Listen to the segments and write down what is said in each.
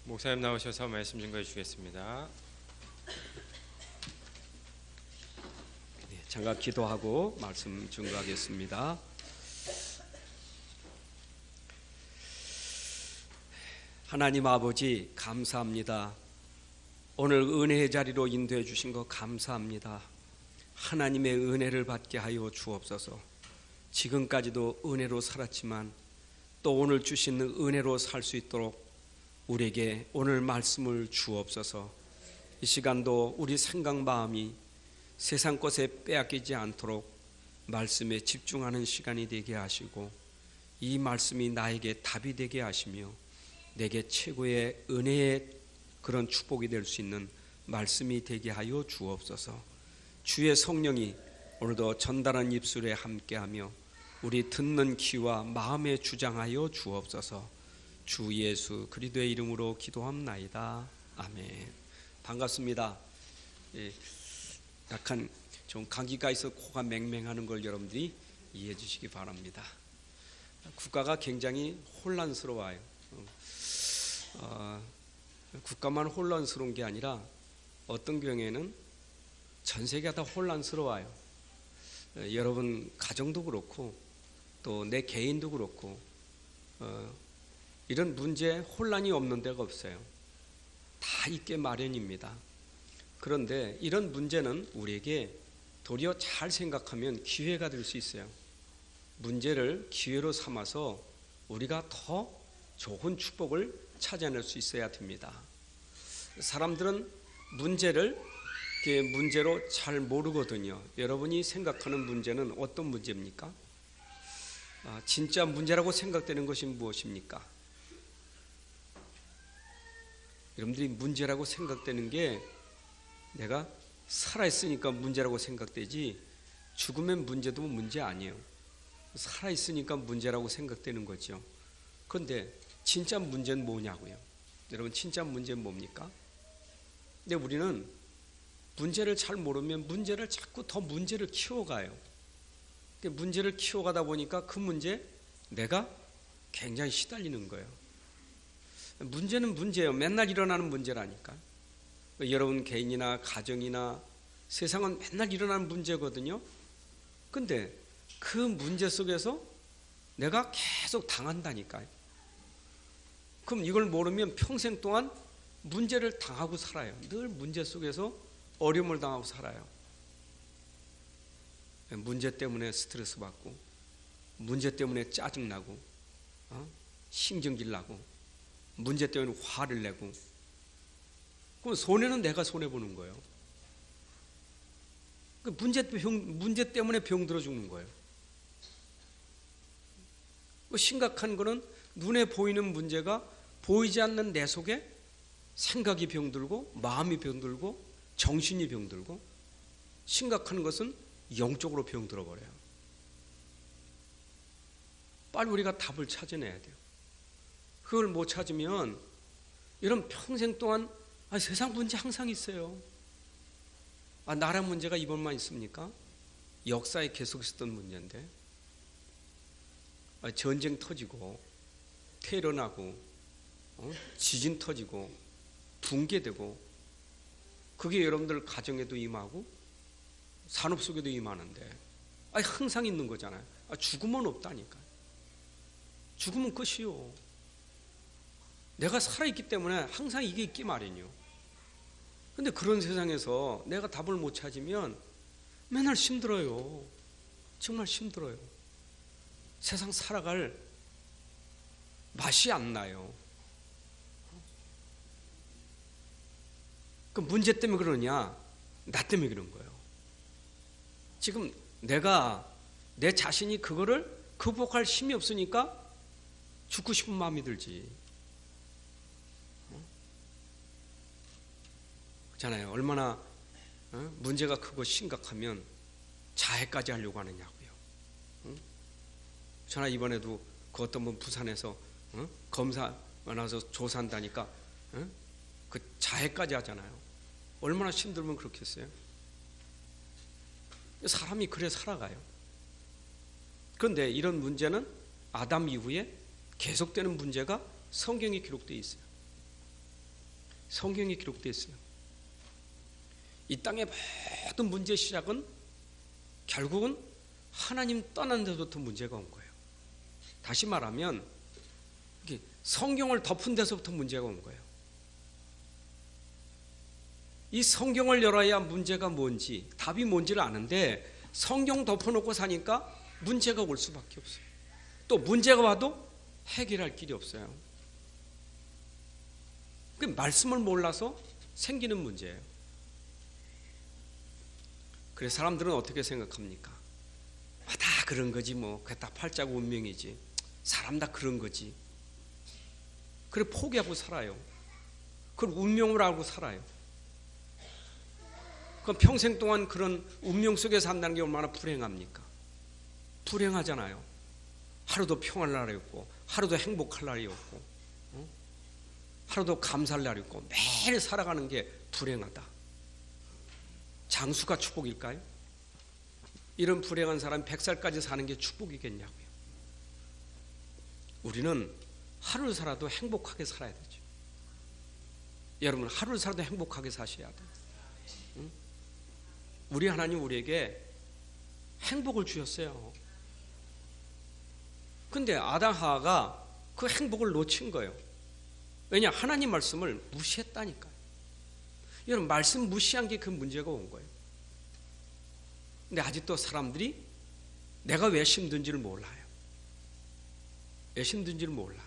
목사님 나오셔서 말씀 증거해 주시겠습니다. 네, 잠깐 기도하고 말씀 증거하겠습니다. 하나님 아버지 감사합니다. 오늘 은혜의 자리로 인도해 주신 것 감사합니다. 하나님의 은혜를 받게 하여 주옵소서. 지금까지도 은혜로 살았지만 또 오늘 주신 은혜로 살 수 있도록 우리에게 오늘 말씀을 주옵소서. 이 시간도 우리 생각 마음이 세상 것에 빼앗기지 않도록 말씀에 집중하는 시간이 되게 하시고 이 말씀이 나에게 답이 되게 하시며 내게 최고의 은혜의 그런 축복이 될 수 있는 말씀이 되게 하여 주옵소서. 주의 성령이 오늘도 전달한 입술에 함께하며 우리 듣는 귀와 마음에 주장하여 주옵소서. 주 예수 그리스도의 이름으로 기도합나이다. 아멘. 반갑습니다. 약간 좀 감기가 있어 코가 맹맹하는 걸 여러분들이 이해해 주시기 바랍니다. 국가가 굉장히 혼란스러워요. 국가만 혼란스러운 게 아니라 어떤 경우에는 전 세계가 다 혼란스러워요. 여러분 가정도 그렇고 또 내 개인도 그렇고 이런 문제 혼란이 없는 데가 없어요. 다 있게 마련입니다. 그런데 이런 문제는 우리에게 도리어 잘 생각하면 기회가 될 수 있어요. 문제를 기회로 삼아서 우리가 더 좋은 축복을 찾아낼 수 있어야 됩니다. 사람들은 문제를 문제로 잘 모르거든요. 여러분이 생각하는 문제는 어떤 문제입니까? 진짜 문제라고 생각되는 것이 무엇입니까? 여러분들이 문제라고 생각되는 게 내가 살아있으니까 문제라고 생각되지 죽으면 문제도 문제 아니에요. 살아있으니까 문제라고 생각되는 거죠. 그런데 진짜 문제는 뭐냐고요? 여러분 진짜 문제는 뭡니까? 근데 우리는 문제를 잘 모르면 문제를 자꾸 더 문제를 키워가요. 문제를 키워가다 보니까 그 문제 내가 굉장히 시달리는 거예요. 문제는 문제예요. 맨날 일어나는 문제라니까. 여러분 개인이나 가정이나 세상은 맨날 일어나는 문제거든요. 근데 그 문제 속에서 내가 계속 당한다니까요. 그럼 이걸 모르면 평생 동안 문제를 당하고 살아요. 늘 문제 속에서 어려움을 당하고 살아요. 문제 때문에 스트레스 받고 문제 때문에 짜증나고 신경질 나고 문제 때문에 화를 내고 그럼 손해는 내가 손해보는 거예요. 문제 때문에 병들어 죽는 거예요. 심각한 거는 눈에 보이는 문제가 보이지 않는 내 속에 생각이 병들고 마음이 병들고 정신이 병들고 심각한 것은 영적으로 병들어 버려요. 빨리 우리가 답을 찾아내야 돼요. 그걸 못 찾으면 이런 평생 동안 세상 문제 항상 있어요. 나라 문제가 이번만 있습니까? 역사에 계속 있었던 문제인데 전쟁 터지고 테러 나고 지진 터지고 붕괴되고 그게 여러분들 가정에도 임하고 산업 속에도 임하는데 항상 있는 거잖아요. 죽으면 없다니까. 죽으면 끝이요. 내가 살아있기 때문에 항상 이게 있기 마련이요. 근데 그런 세상에서 내가 답을 못 찾으면 맨날 힘들어요. 정말 힘들어요. 세상 살아갈 맛이 안 나요. 그 문제 때문에 그러냐? 나 때문에 그런 거예요. 지금 내가 내 자신이 그거를 극복할 힘이 없으니까 죽고 싶은 마음이 들지. 그렇잖아요. 얼마나 문제가 크고 심각하면 자해까지 하려고 하느냐고요. 저나 이번에도 그 어떤 분 부산에서 검사 나와서 조사한다니까 그 자해까지 하잖아요. 얼마나 힘들면 그렇겠어요? 사람이 그래 살아가요. 그런데 이런 문제는 아담 이후에 계속되는 문제가 성경에 기록되어 있어요. 성경에 기록되어 있어요. 이 땅의 모든 문제의 시작은 결국은 하나님 떠난 데서부터 문제가 온 거예요. 다시 말하면 성경을 덮은 데서부터 문제가 온 거예요. 이 성경을 열어야 문제가 뭔지, 답이 뭔지를 아는데 성경 덮어놓고 사니까 문제가 올 수밖에 없어요. 또 문제가 와도 해결할 길이 없어요. 그 말씀을 몰라서 생기는 문제예요. 그래서 사람들은 어떻게 생각합니까? 다 그런 거지 뭐. 그게 다 팔자고 운명이지. 사람 다 그런 거지. 그래 포기하고 살아요. 그걸 운명으로 알고 살아요. 그럼 평생 동안 그런 운명 속에 산다는 게 얼마나 불행합니까? 불행하잖아요. 하루도 평할 날이 없고 하루도 행복할 날이 없고 하루도 감사할 날이 없고 매일 살아가는 게 불행하다. 장수가 축복일까요? 이런 불행한 사람이 100살까지 사는 게 축복이겠냐고요. 우리는 하루를 살아도 행복하게 살아야 되죠. 여러분 하루를 살아도 행복하게 사셔야 돼요. 응? 우리 하나님 우리에게 행복을 주셨어요. 근데 아담 하와가 그 행복을 놓친 거예요. 왜냐? 하나님 말씀을 무시했다니까요. 여러분 말씀 무시한 게 그 문제가 온 거예요. 근데 아직도 사람들이 내가 왜 힘든지를 몰라요. 왜 힘든지를 몰라요.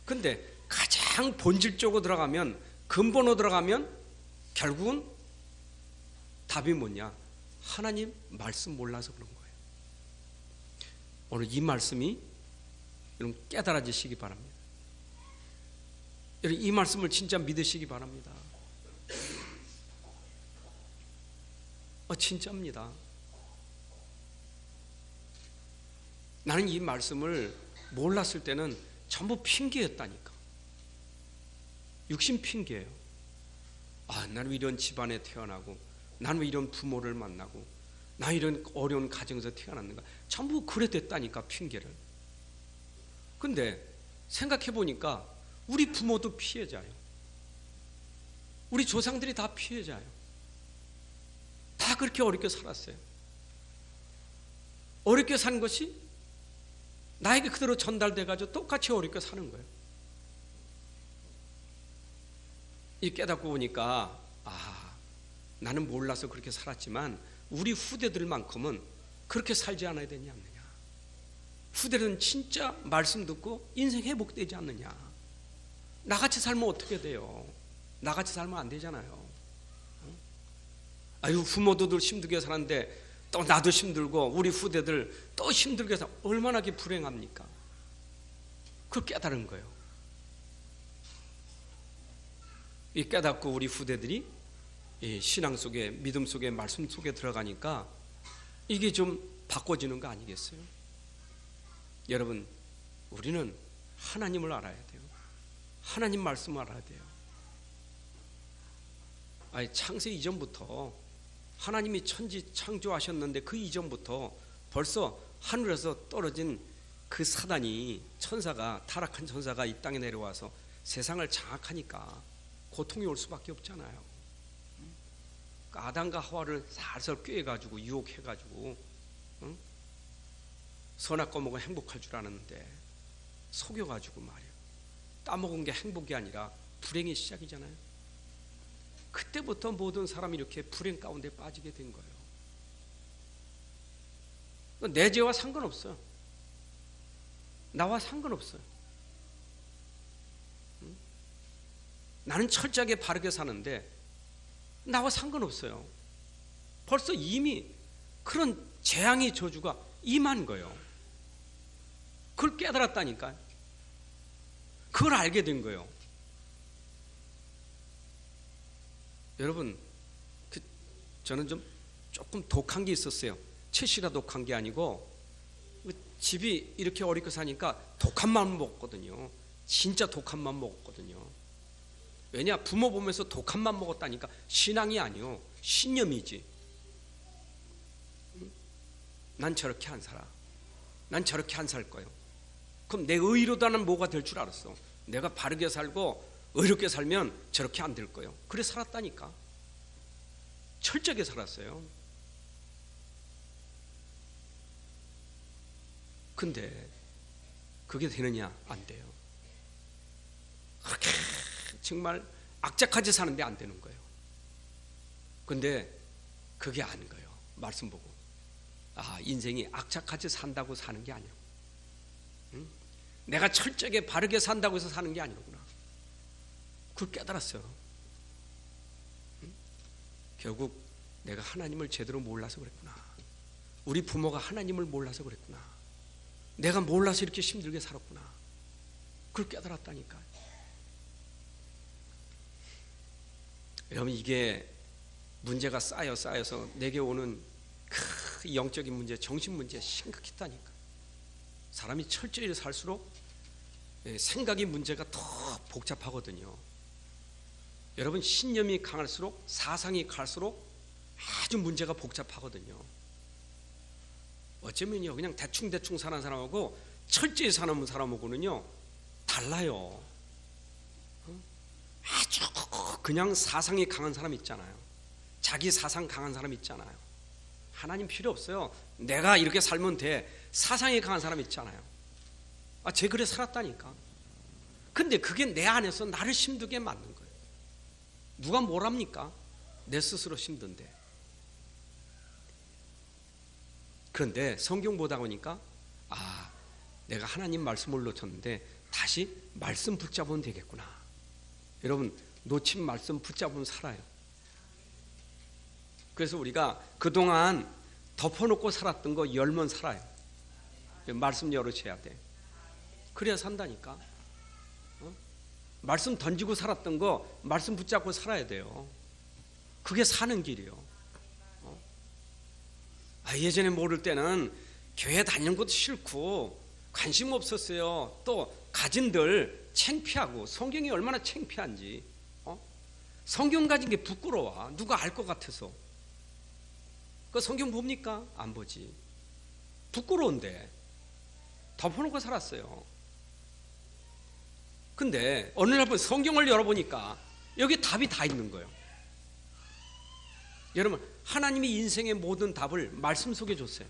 근데 가장 본질적으로 들어가면, 근본으로 들어가면 결국은 답이 뭐냐? 하나님 말씀 몰라서 그런 거예요. 오늘 이 말씀이 여러분 깨달아지시기 바랍니다. 여러분 이 말씀을 진짜 믿으시기 바랍니다. 진짜입니다. 나는 이 말씀을 몰랐을 때는 전부 핑계였다니까. 육신 핑계예요. 나는 왜 이런 집안에 태어나고, 나는 왜 이런 부모를 만나고, 나 이런 어려운 가정에서 태어났는가. 전부 그래 됐다니까, 핑계를. 근데 생각해 보니까 우리 부모도 피해자예요. 우리 조상들이 다 피해자예요. 다 그렇게 어렵게 살았어요. 어렵게 산 것이 나에게 그대로 전달돼가지고 똑같이 어렵게 사는 거예요. 이 깨닫고 보니까 나는 몰라서 그렇게 살았지만 우리 후대들만큼은 그렇게 살지 않아야 되지 않느냐. 후대들은 진짜 말씀 듣고 인생 회복되지 않느냐. 나같이 살면 어떻게 돼요? 나같이 살면 안 되잖아요. 부모도 힘들게 사는데 또 나도 힘들고 우리 후대들 또 힘들게 사. 얼마나 불행합니까? 그걸 깨달은 거예요. 이 깨닫고 우리 후대들이 이 신앙 속에, 믿음 속에, 말씀 속에 들어가니까 이게 좀 바꿔지는 거 아니겠어요? 여러분 우리는 하나님을 알아야 돼요. 하나님 말씀을 알아야 돼요. 창세 이전부터 하나님이 천지 창조하셨는데 그 이전부터 벌써 하늘에서 떨어진 그 사단이, 천사가, 타락한 천사가 이 땅에 내려와서 세상을 장악하니까 고통이 올 수밖에 없잖아요. 아담과 하와를 살살 꾀해가지고 유혹해가지고 선악과 먹으면 행복할 줄 아는데 속여가지고 말이에요. 따먹은 게 행복이 아니라 불행의 시작이잖아요. 그때부터 모든 사람이 이렇게 불행 가운데 빠지게 된 거예요. 내 죄와 상관없어요. 나와 상관없어요. 나는 철저하게 바르게 사는데 나와 상관없어요. 벌써 이미 그런 재앙의 저주가 임한 거예요. 그걸 깨달았다니까요. 그걸 알게 된 거예요. 여러분, 저는 조금 독한 게 있었어요. 채시라 독한 게 아니고 집이 이렇게 어렵게 사니까 독한 맘 먹었거든요. 진짜 독한 맘 먹었거든요. 왜냐? 부모 보면서 독한 맘 먹었다니까. 신앙이 아니요, 신념이지. 난 저렇게 안 살아. 난 저렇게 안 살 거예요. 그럼 내 의로다는 뭐가 될 줄 알았어. 내가 바르게 살고 의롭게 살면 저렇게 안 될 거예요. 그래 살았다니까. 철저하게 살았어요. 근데 그게 되느냐? 안 돼요. 그렇게 정말 악착같이 사는데 안 되는 거예요. 근데 그게 아닌 거예요. 말씀 보고 인생이 악착같이 산다고 사는 게 아니고, 내가 철저하게 바르게 산다고 해서 사는 게 아니구나. 그걸 깨달았어요. 결국 내가 하나님을 제대로 몰라서 그랬구나. 우리 부모가 하나님을 몰라서 그랬구나. 내가 몰라서 이렇게 힘들게 살았구나. 그걸 깨달았다니까. 여러분, 이게 문제가 쌓여서 내게 오는 큰 영적인 문제, 정신 문제 심각했다니까. 사람이 철저히 살수록 생각의 문제가 더 복잡하거든요. 여러분, 신념이 강할수록, 사상이 갈수록 아주 문제가 복잡하거든요. 어쩌면요, 그냥 대충 사는 사람하고 철저히 사는 사람하고는요 달라요. 아주 그냥 사상이 강한 사람 있잖아요. 자기 사상 강한 사람 있잖아요. 하나님 필요 없어요. 내가 이렇게 살면 돼. 사상이 강한 사람 있잖아요. 제 그래 살았다니까. 근데 그게 내 안에서 나를 힘들게 만든 거예요. 누가 뭘 합니까? 내 스스로 힘든데. 그런데 성경 보다 보니까 내가 하나님 말씀을 놓쳤는데 다시 말씀 붙잡으면 되겠구나. 여러분, 놓친 말씀 붙잡으면 살아요. 그래서 우리가 그동안 덮어놓고 살았던 거 열면 살아요. 말씀 열어줘야 돼. 그래야 산다니까. 말씀 던지고 살았던 거 말씀 붙잡고 살아야 돼요. 그게 사는 길이에요. 예전에 모를 때는 교회 다니는 것도 싫고 관심 없었어요. 또 가진들 창피하고, 성경이 얼마나 창피한지. 성경 가진 게 부끄러워. 누가 알 것 같아서. 그 성경 봅니까? 안 보지. 부끄러운데 덮어놓고 살았어요. 근데 어느 날 성경을 열어보니까 여기 답이 다 있는 거예요. 여러분, 하나님이 인생의 모든 답을 말씀 속에 줬어요.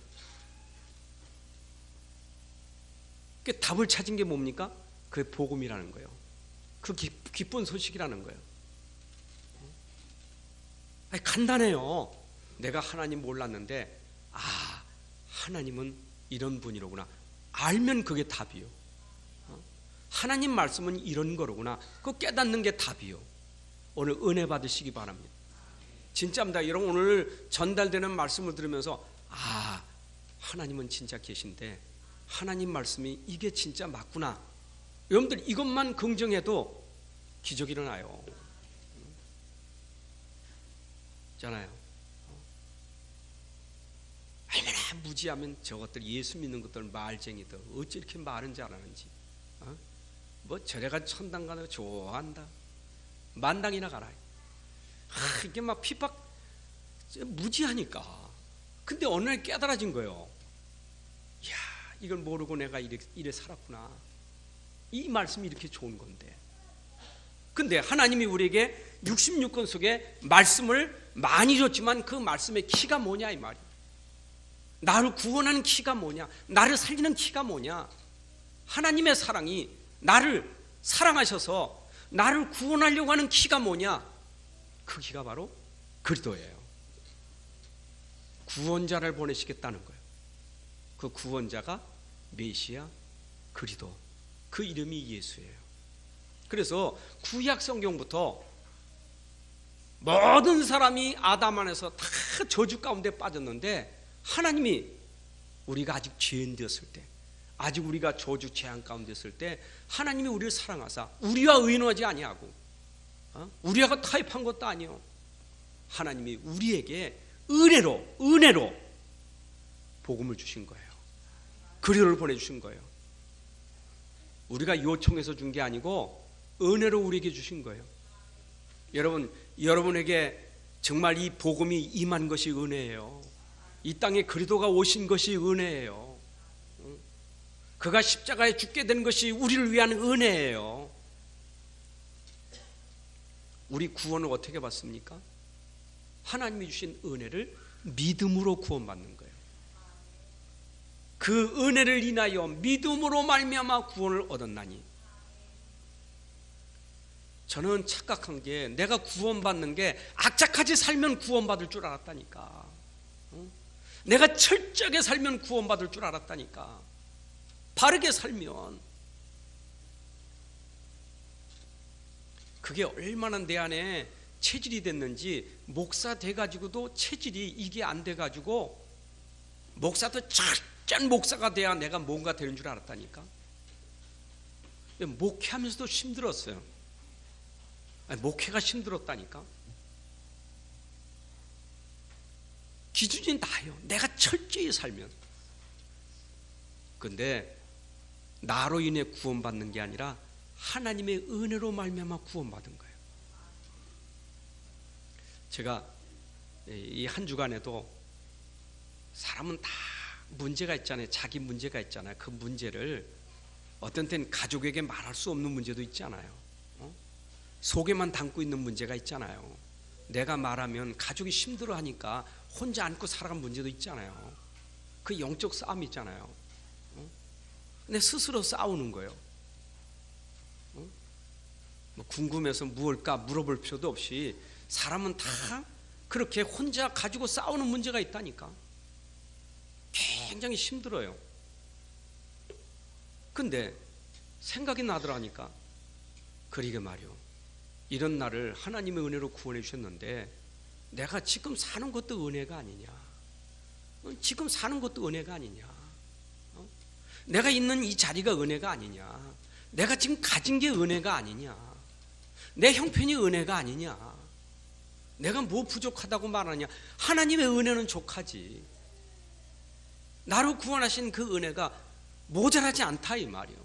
그 답을 찾은 게 뭡니까? 그게 복음이라는 거예요. 그 기쁜 소식이라는 거예요. 간단해요. 내가 하나님 몰랐는데 하나님은 이런 분이로구나. 알면 그게 답이요. 하나님 말씀은 이런 거로구나. 그거 깨닫는 게 답이요. 오늘 은혜 받으시기 바랍니다. 진짜입니다. 여러분, 오늘 전달되는 말씀을 들으면서 하나님은 진짜 계신데 하나님 말씀이 이게 진짜 맞구나. 여러분들 이것만 긍정해도 기적이 일어나요. 있잖아요. 얼마나 무지하면 저것들 예수 믿는 것들 말쟁이들 어찌 이렇게 말은 잘하는지. 저래가 천당 가는 거 좋아한다. 만당이나 가라. 이게 막 핍박 무지하니까. 근데 어느 날 깨달아진 거예요. 이야, 이걸 모르고 내가 이래 살았구나. 이 말씀이 이렇게 좋은 건데. 근데 하나님이 우리에게 66권 속에 말씀을 많이 줬지만 그 말씀의 키가 뭐냐 이 말이에요. 나를 구원하는 키가 뭐냐, 나를 살리는 키가 뭐냐. 하나님의 사랑이 나를 사랑하셔서 나를 구원하려고 하는 키가 뭐냐. 그 키가 바로 그리스도예요. 구원자를 보내시겠다는 거예요. 그 구원자가 메시아 그리스도, 그 이름이 예수예요. 그래서 구약 성경부터 모든 사람이 아담 안에서 다 저주 가운데 빠졌는데 하나님이 우리가 아직 죄인 되었을 때, 아직 우리가 저주 재앙 가운데 있을 때 하나님이 우리를 사랑하사 우리와 의논하지 아니하고 우리하고 타협한 것도 아니요, 하나님이 우리에게 은혜로 복음을 주신 거예요. 그리스도를 보내주신 거예요. 우리가 요청해서 준 게 아니고 은혜로 우리에게 주신 거예요. 여러분에게 정말 이 복음이 임한 것이 은혜예요. 이 땅에 그리스도가 오신 것이 은혜예요. 그가 십자가에 죽게 된 것이 우리를 위한 은혜예요. 우리 구원을 어떻게 받습니까? 하나님이 주신 은혜를 믿음으로 구원받는 거예요. 그 은혜를 인하여 믿음으로 말미암아 구원을 얻었나니. 저는 착각한 게 내가 구원받는 게 악착같이 살면 구원받을 줄 알았다니까. 내가 철저하게 살면 구원받을 줄 알았다니까. 바르게 살면. 그게 얼마나 내 안에 체질이 됐는지, 목사 돼가지고도 체질이 이게 안 돼가지고, 목사도 철저한 목사가 돼야 내가 뭔가 되는 줄 알았다니까. 목회하면서도 힘들었어요. 목회가 힘들었다니까. 기준이 나요. 내가 철저히 살면. 근데 나로 인해 구원받는 게 아니라 하나님의 은혜로 말미암아 구원받은 거예요. 제가 이 한 주간에도 사람은 다 문제가 있잖아요. 자기 문제가 있잖아요. 그 문제를 어떤 때는 가족에게 말할 수 없는 문제도 있잖아요. 속에만 담고 있는 문제가 있잖아요. 내가 말하면 가족이 힘들어하니까 혼자 안고 살아간 문제도 있잖아요. 그 영적 싸움 있잖아요. 근데 스스로 싸우는 거예요. 뭐 궁금해서 무엇일까 물어볼 필요도 없이 사람은 다 그렇게 혼자 가지고 싸우는 문제가 있다니까. 굉장히 힘들어요. 근데 생각이 나더라니까. 그러게 말이요. 이런 나를 하나님의 은혜로 구원해 주셨는데 내가 지금 사는 것도 은혜가 아니냐. 지금 사는 것도 은혜가 아니냐. 내가 있는 이 자리가 은혜가 아니냐. 내가 지금 가진 게 은혜가 아니냐. 내 형편이 은혜가 아니냐. 내가 뭐 부족하다고 말하냐. 하나님의 은혜는 족하지. 나로 구원하신 그 은혜가 모자라지 않다 이 말이요.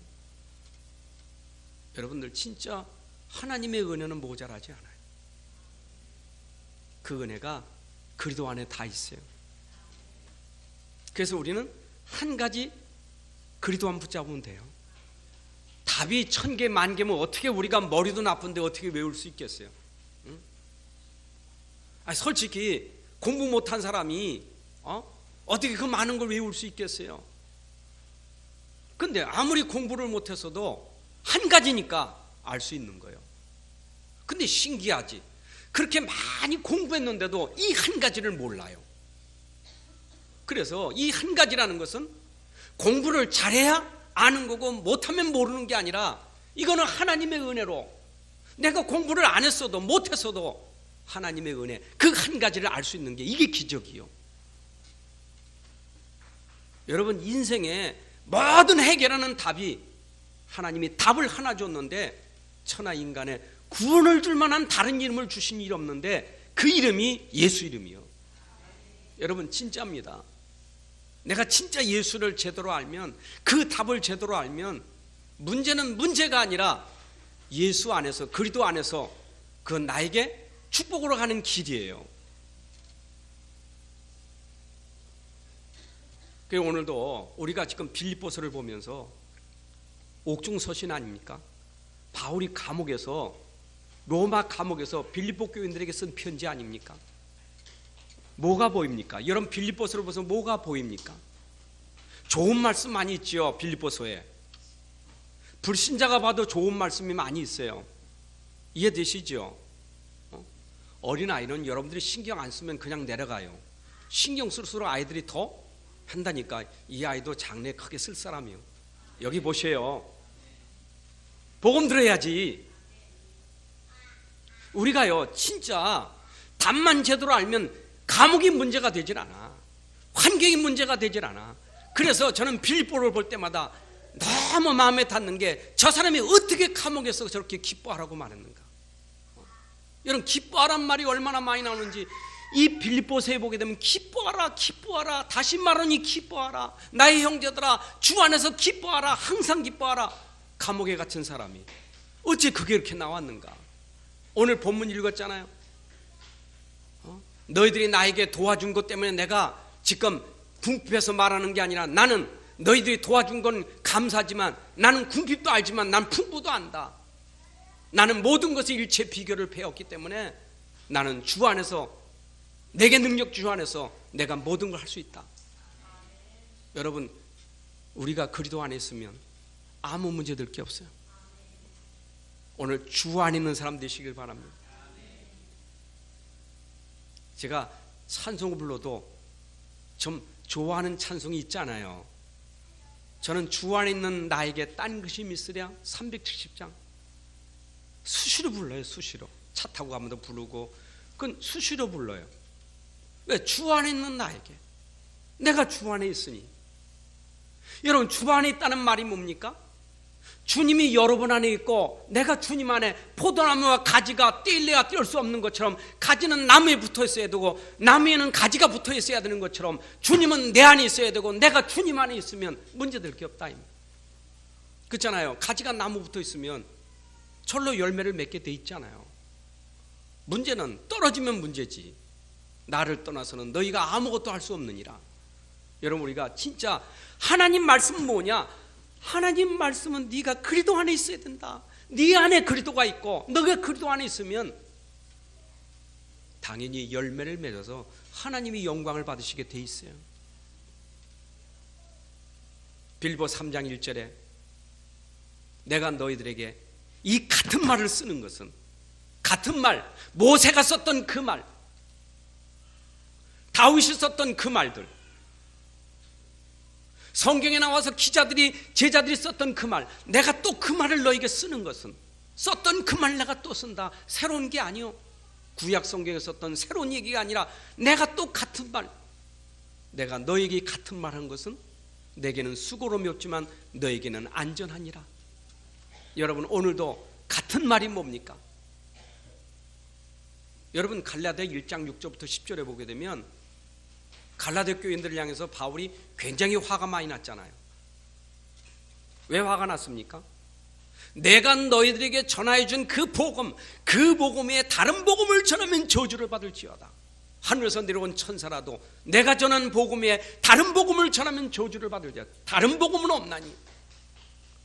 여러분들 진짜 하나님의 은혜는 모자라지 않아요. 그 은혜가 그리스도 안에 다 있어요. 그래서 우리는 한 가지 그리스도만 붙잡으면 돼요. 답이 1000개, 10,000개면 어떻게 우리가 머리도 나쁜데 어떻게 외울 수 있겠어요? 응? 아니, 솔직히 공부 못한 사람이 어떻게 그 많은 걸 외울 수 있겠어요? 근데 아무리 공부를 못했어도 한 가지니까 알 수 있는 거예요. 근데 신기하지. 그렇게 많이 공부했는데도 이 한 가지를 몰라요. 그래서 이 한 가지라는 것은 공부를 잘해야 아는 거고 못하면 모르는 게 아니라 이거는 하나님의 은혜로 내가 공부를 안 했어도 못했어도 하나님의 은혜 그 한 가지를 알 수 있는 게 이게 기적이요. 여러분 인생의 모든 해결하는 답이 하나님이 답을 하나 줬는데 천하 인간에 구원을 줄 만한 다른 이름을 주신 일이 없는데 그 이름이 예수 이름이요. 여러분 진짜입니다. 내가 진짜 예수를 제대로 알면 그 답을 제대로 알면 문제는 문제가 아니라 예수 안에서 그리스도 안에서 그 나에게 축복으로 가는 길이에요. 그래서 오늘도 우리가 지금 빌립보서를 보면서 옥중서신 아닙니까? 바울이 감옥에서 로마 감옥에서 빌립보 교인들에게 쓴 편지 아닙니까? 뭐가 보입니까? 여러분 빌립보서를 보면서 뭐가 보입니까? 좋은 말씀 많이 있죠. 빌립보서에 불신자가 봐도 좋은 말씀이 많이 있어요. 이해되시죠? 어린아이는 여러분들이 신경 안 쓰면 그냥 내려가요. 신경 쓸수록 아이들이 더 한다니까. 이 아이도 장래 크게 쓸 사람이요. 여기 보세요. 복음 들어야지. 우리가요 진짜 답만 제대로 알면 감옥이 문제가 되질 않아. 환경이 문제가 되질 않아. 그래서 저는 빌립보를 볼 때마다 너무 마음에 닿는 게 저 사람이 어떻게 감옥에서 저렇게 기뻐하라고 말했는가. 여러분 기뻐하란 말이 얼마나 많이 나오는지 이 빌립보서에 보게 되면 기뻐하라 기뻐하라 다시 말하니 기뻐하라 나의 형제들아 주 안에서 기뻐하라 항상 기뻐하라. 감옥에 갇힌 사람이 어째 그게 이렇게 나왔는가. 오늘 본문 읽었잖아요. 너희들이 나에게 도와준 것 때문에 내가 지금 궁핍해서 말하는 게 아니라 나는 너희들이 도와준 건 감사하지만 나는 궁핍도 알지만 난 풍부도 안다. 나는 모든 것의 일체 비결을 배웠기 때문에 나는 주 안에서, 내게 능력 주 안에서 내가 모든 걸 할 수 있다. 여러분, 우리가 그리스도 안에 있으면 아무 문제 될 게 없어요. 오늘 주 안에 있는 사람 되시길 바랍니다. 제가 찬송을 불러도 좀 좋아하는 찬송이 있잖아요. 저는 주 안에 있는 나에게 딴 것이 있으랴 370장 수시로 불러요. 수시로 차 타고 가면도 부르고 그건 수시로 불러요. 왜? 주 안에 있는 나에게, 내가 주 안에 있으니. 여러분, 주 안에 있다는 말이 뭡니까? 주님이 여러분 안에 있고 내가 주님 안에, 포도나무와 가지가 떼일래야 뗄 수 없는 것처럼 가지는 나무에 붙어 있어야 되고 나무에는 가지가 붙어 있어야 되는 것처럼 주님은 내 안에 있어야 되고 내가 주님 안에 있으면 문제될 게 없다. 그렇잖아요. 가지가 나무 붙어 있으면 절로 열매를 맺게 돼 있잖아요. 문제는 떨어지면 문제지, 나를 떠나서는 너희가 아무것도 할 수 없느니라. 여러분, 우리가 진짜 하나님 말씀은 뭐냐? 하나님 말씀은 네가 그리스도 안에 있어야 된다. 네 안에 그리스도가 있고 너가 그리스도 안에 있으면 당연히 열매를 맺어서 하나님이 영광을 받으시게 돼 있어요. 빌보 3장 1절에 내가 너희들에게 이 같은 말을 쓰는 것은, 같은 말, 모세가 썼던 그 말, 다윗이 썼던 그 말들, 성경에 나와서 기자들이, 제자들이 썼던 그 말, 내가 또 그 말을 너에게 쓰는 것은, 썼던 그 말 내가 또 쓴다. 새로운 게 아니요, 구약 성경에 썼던 새로운 얘기가 아니라 내가 또 같은 말, 내가 너에게 같은 말 한 것은 내게는 수고로움이 없지만 너에게는 안전하니라. 여러분, 오늘도 같은 말이 뭡니까? 여러분, 갈라디아 1장 6절부터 10절에 보게 되면 갈라디아 교인들을 향해서 바울이 굉장히 화가 많이 났잖아요. 왜 화가 났습니까? 내가 너희들에게 전하여 준 그 복음, 그 복음에 다른 복음을 전하면 저주를 받을지어다. 하늘에서 내려온 천사라도 내가 전한 복음에 다른 복음을 전하면 저주를 받을지어다. 다른 복음은 없나니.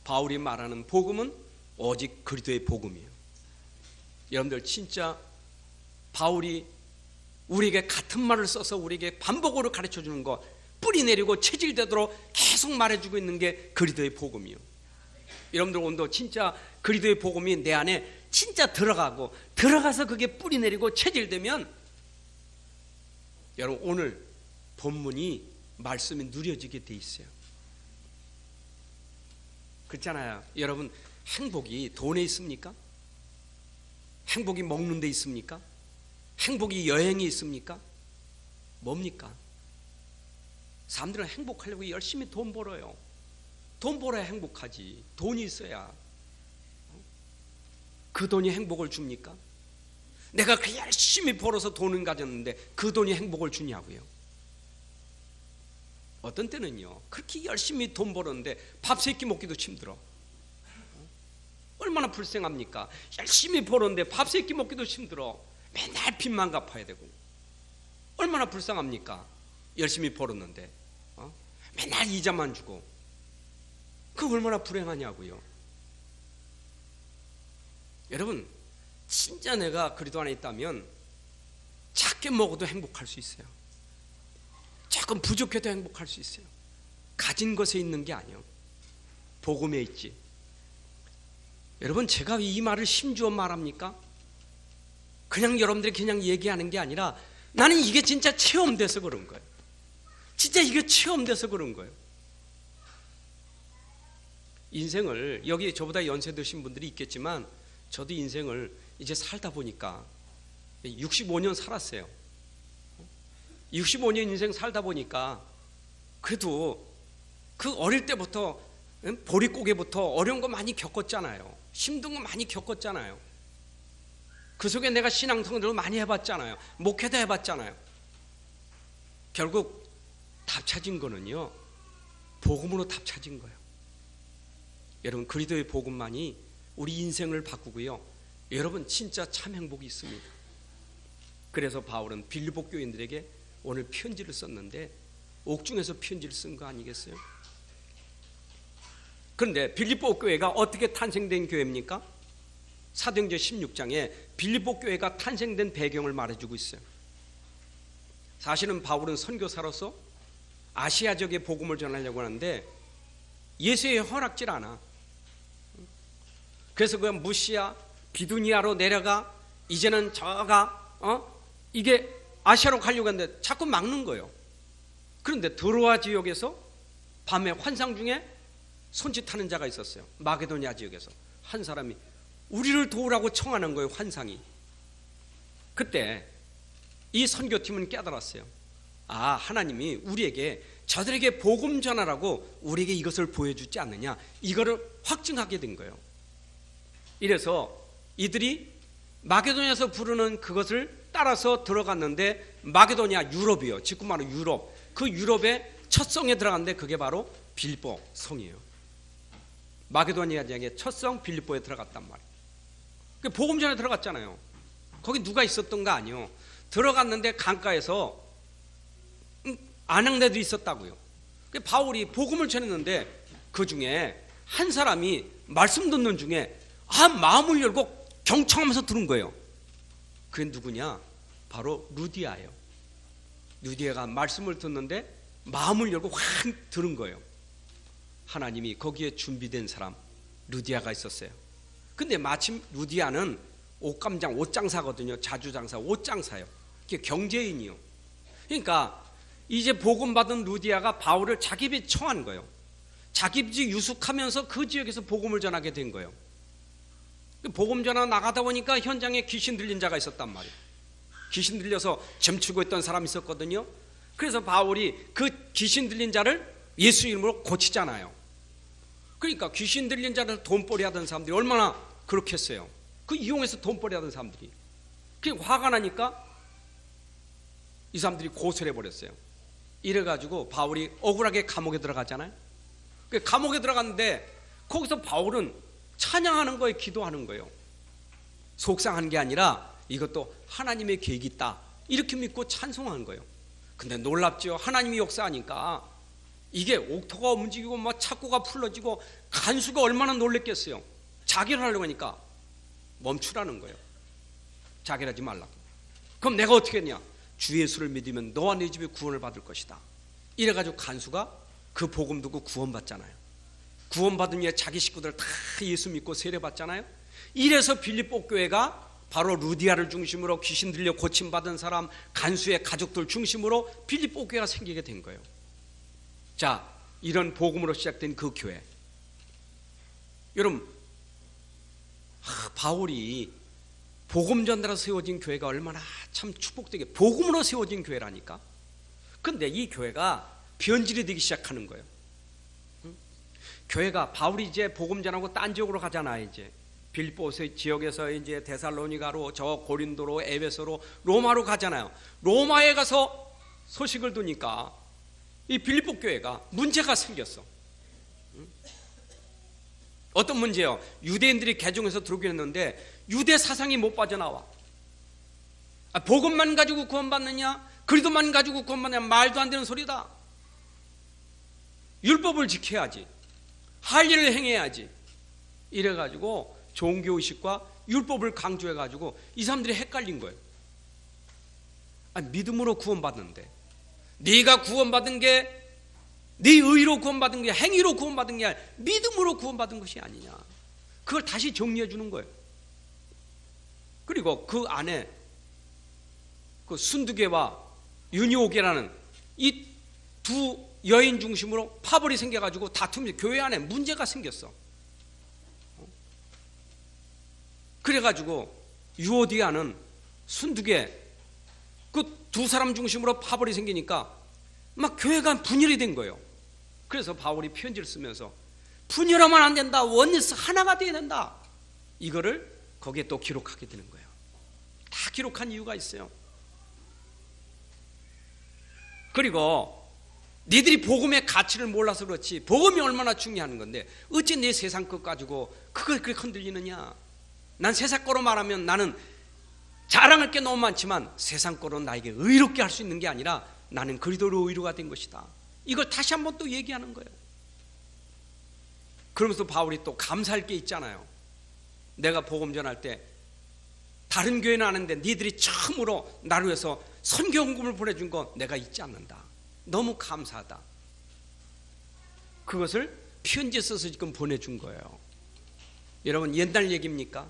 바울이 말하는 복음은 오직 그리스도의 복음이에요. 여러분들, 진짜 바울이 우리에게 같은 말을 써서 우리에게 반복으로 가르쳐주는 거, 뿌리 내리고 체질되도록 계속 말해주고 있는 게 그리스도의 복음이에요. 여러분들, 오늘도 진짜 그리스도의 복음이 내 안에 진짜 들어가서 그게 뿌리 내리고 체질되면, 여러분, 오늘 본문이 말씀이 누려지게 돼 있어요. 그렇잖아요. 여러분, 행복이 돈에 있습니까? 행복이 먹는 데 있습니까? 행복이 여행에 있습니까? 뭡니까? 사람들은 행복하려고 열심히 돈 벌어요. 돈 벌어야 행복하지. 돈이 있어야. 그 돈이 행복을 줍니까? 내가 그 열심히 벌어서 돈은 가졌는데 그 돈이 행복을 주냐고요? 어떤 때는요, 그렇게 열심히 돈 벌었는데 밥 세 끼 먹기도 힘들어. 얼마나 불쌍합니까? 열심히 벌었는데 밥 세 끼 먹기도 힘들어. 맨날 빚만 갚아야 되고. 얼마나 불쌍합니까? 열심히 벌었는데 맨날 이자만 주고. 그 얼마나 불행하냐고요. 여러분, 진짜 내가 그리스도 안에 있다면 작게 먹어도 행복할 수 있어요. 조금 부족해도 행복할 수 있어요. 가진 것에 있는 게 아니에요. 복음에 있지. 여러분, 제가 이 말을 심주어 말합니까? 그냥 여러분들이 그냥 얘기하는 게 아니라 나는 이게 진짜 체험돼서 그런 거예요. 진짜 이게 체험돼서 그런 거예요. 인생을, 여기 저보다 연세 드신 분들이 있겠지만 저도 인생을 이제 살다 보니까 65년 살았어요. 65년 인생 살다 보니까 그래도 그 어릴 때부터, 보릿고개부터 어려운 거 많이 겪었잖아요. 힘든 거 많이 겪었잖아요. 그 속에 내가 신앙생활도 많이 해봤잖아요. 목회도 해봤잖아요. 결국 답 찾은 거는요, 복음으로 답 찾은 거예요. 여러분, 그리스도의 복음만이 우리 인생을 바꾸고요, 여러분 진짜 참 행복이 있습니다. 그래서 바울은 빌립보 교인들에게 오늘 편지를 썼는데 옥중에서 편지를 쓴 거 아니겠어요? 그런데 빌립보 교회가 어떻게 탄생된 교회입니까? 사도행전 16장에 빌립보 교회가 탄생된 배경을 말해주고 있어요. 사실은 바울은 선교사로서 아시아 지역에 복음을 전하려고 하는데 예수의 허락질 않아. 그래서 그 무시아 비두니아로 내려가 이제는 저가 이게 아시아로 가려고 하는데 자꾸 막는 거예요. 그런데 드로아 지역에서 밤에 환상 중에 손짓하는 자가 있었어요. 마게도니아 지역에서 한 사람이 우리를 도우라고 청하는 거예요. 환상이. 그때 이 선교팀은 깨달았어요. 아, 하나님이 우리에게 저들에게 복음 전하라고 우리에게 이것을 보여주지 않느냐, 이거를 확증하게 된 거예요. 이래서 이들이 마게도니아에서 부르는 그것을 따라서 들어갔는데, 마게도니아 유럽이요, 지금 바로 유럽, 그 유럽의 첫 성에 들어갔는데 그게 바로 빌립보 성이에요. 마게도니아 지역의 첫 성 빌립보에 들어갔단 말이에요. 복음 전에 들어갔잖아요. 거기 누가 있었던가 아니요. 들어갔는데 강가에서 안양대도 있었다고요. 바울이 복음을 전했는데 그 중에 한 사람이 말씀 듣는 중에 마음을 열고 경청하면서 들은 거예요. 그게 누구냐? 바로 루디아예요. 루디아가 말씀을 듣는데 마음을 열고 확 들은 거예요. 하나님이 거기에 준비된 사람 루디아가 있었어요. 근데 마침 루디아는 옷감장, 옷장사거든요. 자주장사, 옷장사요. 그게 경제인이요. 그러니까 이제 복음 받은 루디아가 바울을 자기 집에 청한 거예요. 자기 집 유숙하면서 그 지역에서 복음을 전하게 된 거예요. 복음 전하 나가다 보니까 현장에 귀신 들린 자가 있었단 말이에요. 귀신 들려서 점치고 있던 사람이 있었거든요. 그래서 바울이 그 귀신 들린 자를 예수 이름으로 고치잖아요. 그러니까 귀신 들린 자를 돈벌이 하던 사람들이 얼마나 그렇게 했어요. 그 이용해서 돈벌이 하던 사람들이. 그게 화가 나니까 이 사람들이 고소를 해버렸어요. 이래가지고 바울이 억울하게 감옥에 들어가잖아요. 감옥에 들어갔는데 거기서 바울은 찬양하는 거예요. 기도하는 거예요. 속상한 게 아니라 이것도 하나님의 계획이 있다, 이렇게 믿고 찬송한 거예요. 근데 놀랍죠. 하나님이 역사하니까 이게 옥토가 움직이고 막 착고가 풀러지고 간수가 얼마나 놀랬겠어요. 자결하려고 하니까 멈추라는 거예요. 자결하지 말라고. 그럼 내가 어떻게 했냐? 주 예수를 믿으면 너와 네 집에 구원을 받을 것이다. 이래가지고 간수가 그 복음 듣고 구원받잖아요. 구원받은 후에 자기 식구들 다 예수 믿고 세례받잖아요. 이래서 빌립보 교회가 바로 루디아를 중심으로 귀신 들려 고침받은 사람, 간수의 가족들 중심으로 빌립보 교회가 생기게 된 거예요. 자, 이런 복음으로 시작된 그 교회, 여러분, 바울이 복음 전달로 세워진 교회가 얼마나 참 축복되게 복음으로 세워진 교회라니까. 근데 이 교회가 변질이 되기 시작하는 거예요. 교회가 바울이 이제 복음 전하고 딴 지역으로 가잖아요. 이제 빌립보 지역에서 이제 데살로니가로, 저 고린도로, 에베소로, 로마로 가잖아요. 로마에 가서 소식을 두니까 이 빌립보 교회가 문제가 생겼어. 어떤 문제요? 유대인들이 개종해서 들어오긴 했는데 유대 사상이 못 빠져나와. 복음만 가지고 구원받느냐, 그리스도만 가지고 구원받느냐, 말도 안 되는 소리다. 율법을 지켜야지, 할 일을 행해야지. 이래가지고 종교의식과 율법을 강조해가지고 이 사람들이 헷갈린 거예요. 믿음으로 구원받는데 네가 구원받은 게 네 의로 구원받은 게 행위로 구원받은 게 아니라 믿음으로 구원받은 것이 아니냐. 그걸 다시 정리해 주는 거예요. 그리고 그 안에 그 순두개와 유니오게라는 이 두 여인 중심으로 파벌이 생겨가지고 다툼이, 교회 안에 문제가 생겼어. 그래가지고 유오디아는 순두개, 그 두 사람 중심으로 파벌이 생기니까 막 교회가 분열이 된 거예요. 그래서 바울이 편지를 쓰면서 분열하면 안 된다, 원리스 하나가 돼야 된다, 이거를 거기에 또 기록하게 되는 거예요. 다 기록한 이유가 있어요. 그리고 니들이 복음의 가치를 몰라서 그렇지, 복음이 얼마나 중요한 건데 어찌 내 세상 것 가지고 그걸 그렇게 흔들리느냐. 난 세상 거로 말하면 나는 자랑할 게 너무 많지만 세상 거로 나에게 의롭게 할 수 있는 게 아니라 나는 그리스도로 의로가 된 것이다. 이걸 다시 한번 또 얘기하는 거예요. 그러면서 바울이 또 감사할 게 있잖아요. 내가 복음 전할 때 다른 교회는 아는데 니들이 처음으로 나를 위해서 선교헌금을 보내준 거 내가 잊지 않는다. 너무 감사하다. 그것을 편지 써서 지금 보내준 거예요. 여러분, 옛날 얘기입니까?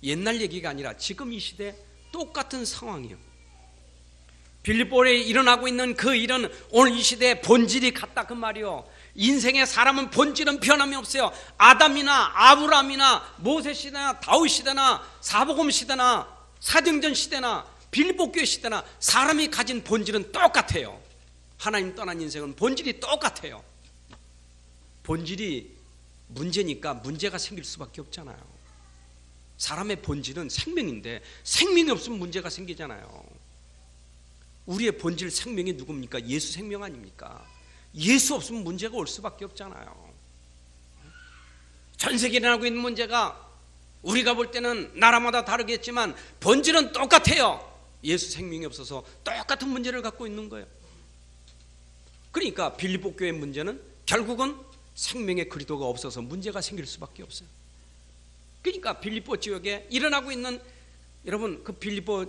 옛날 얘기가 아니라 지금 이 시대 똑같은 상황이에요. 빌립보에 일어나고 있는 그 일은 오늘 이 시대의 본질이 같다 그 말이요. 인생의 사람은 본질은 변함이 없어요. 아담이나 아브라함이나 모세 시대나 다윗 시대나 사복음 시대나 사도행전 시대나 빌립보 교회 시대나 사람이 가진 본질은 똑같아요. 하나님 떠난 인생은 본질이 똑같아요. 본질이 문제니까 문제가 생길 수밖에 없잖아요. 사람의 본질은 생명인데 생명이 없으면 문제가 생기잖아요. 우리의 본질 생명이 누굽니까? 예수 생명 아닙니까? 예수 없으면 문제가 올 수밖에 없잖아요. 전 세계에 일어나고 있는 문제가 우리가 볼 때는 나라마다 다르겠지만 본질은 똑같아요. 예수 생명이 없어서 똑같은 문제를 갖고 있는 거예요. 그러니까 빌립보 교회의 문제는 결국은 생명의 그리스도가 없어서 문제가 생길 수밖에 없어요. 그러니까 빌립보 지역에 일어나고 있는, 여러분 그 빌립보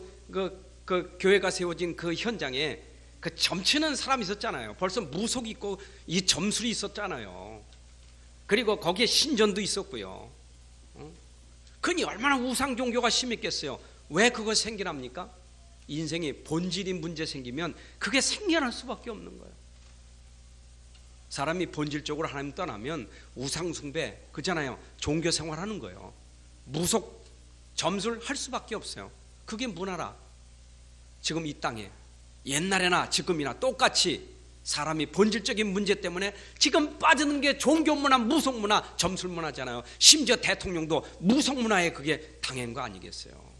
그 교회가 세워진 그 현장에 그 점치는 사람이 있었잖아요. 벌써 무속이 있고 이 점술이 있었잖아요. 그리고 거기에 신전도 있었고요. 그러니 얼마나 우상 종교가 심했겠어요. 왜 그거 생겨납니까? 인생에 본질이 문제 생기면 그게 생겨날 수밖에 없는 거예요. 사람이 본질적으로 하나님 떠나면 우상 숭배, 그잖아요. 종교 생활하는 거예요. 무속, 점술 할 수밖에 없어요. 그게 문화라. 지금 이 땅에 옛날에나 지금이나 똑같이 사람이 본질적인 문제 때문에 지금 빠지는 게 종교 문화, 무속 문화, 점술 문화잖아요. 심지어 대통령도 무속 문화에 그게 당한 거 아니겠어요?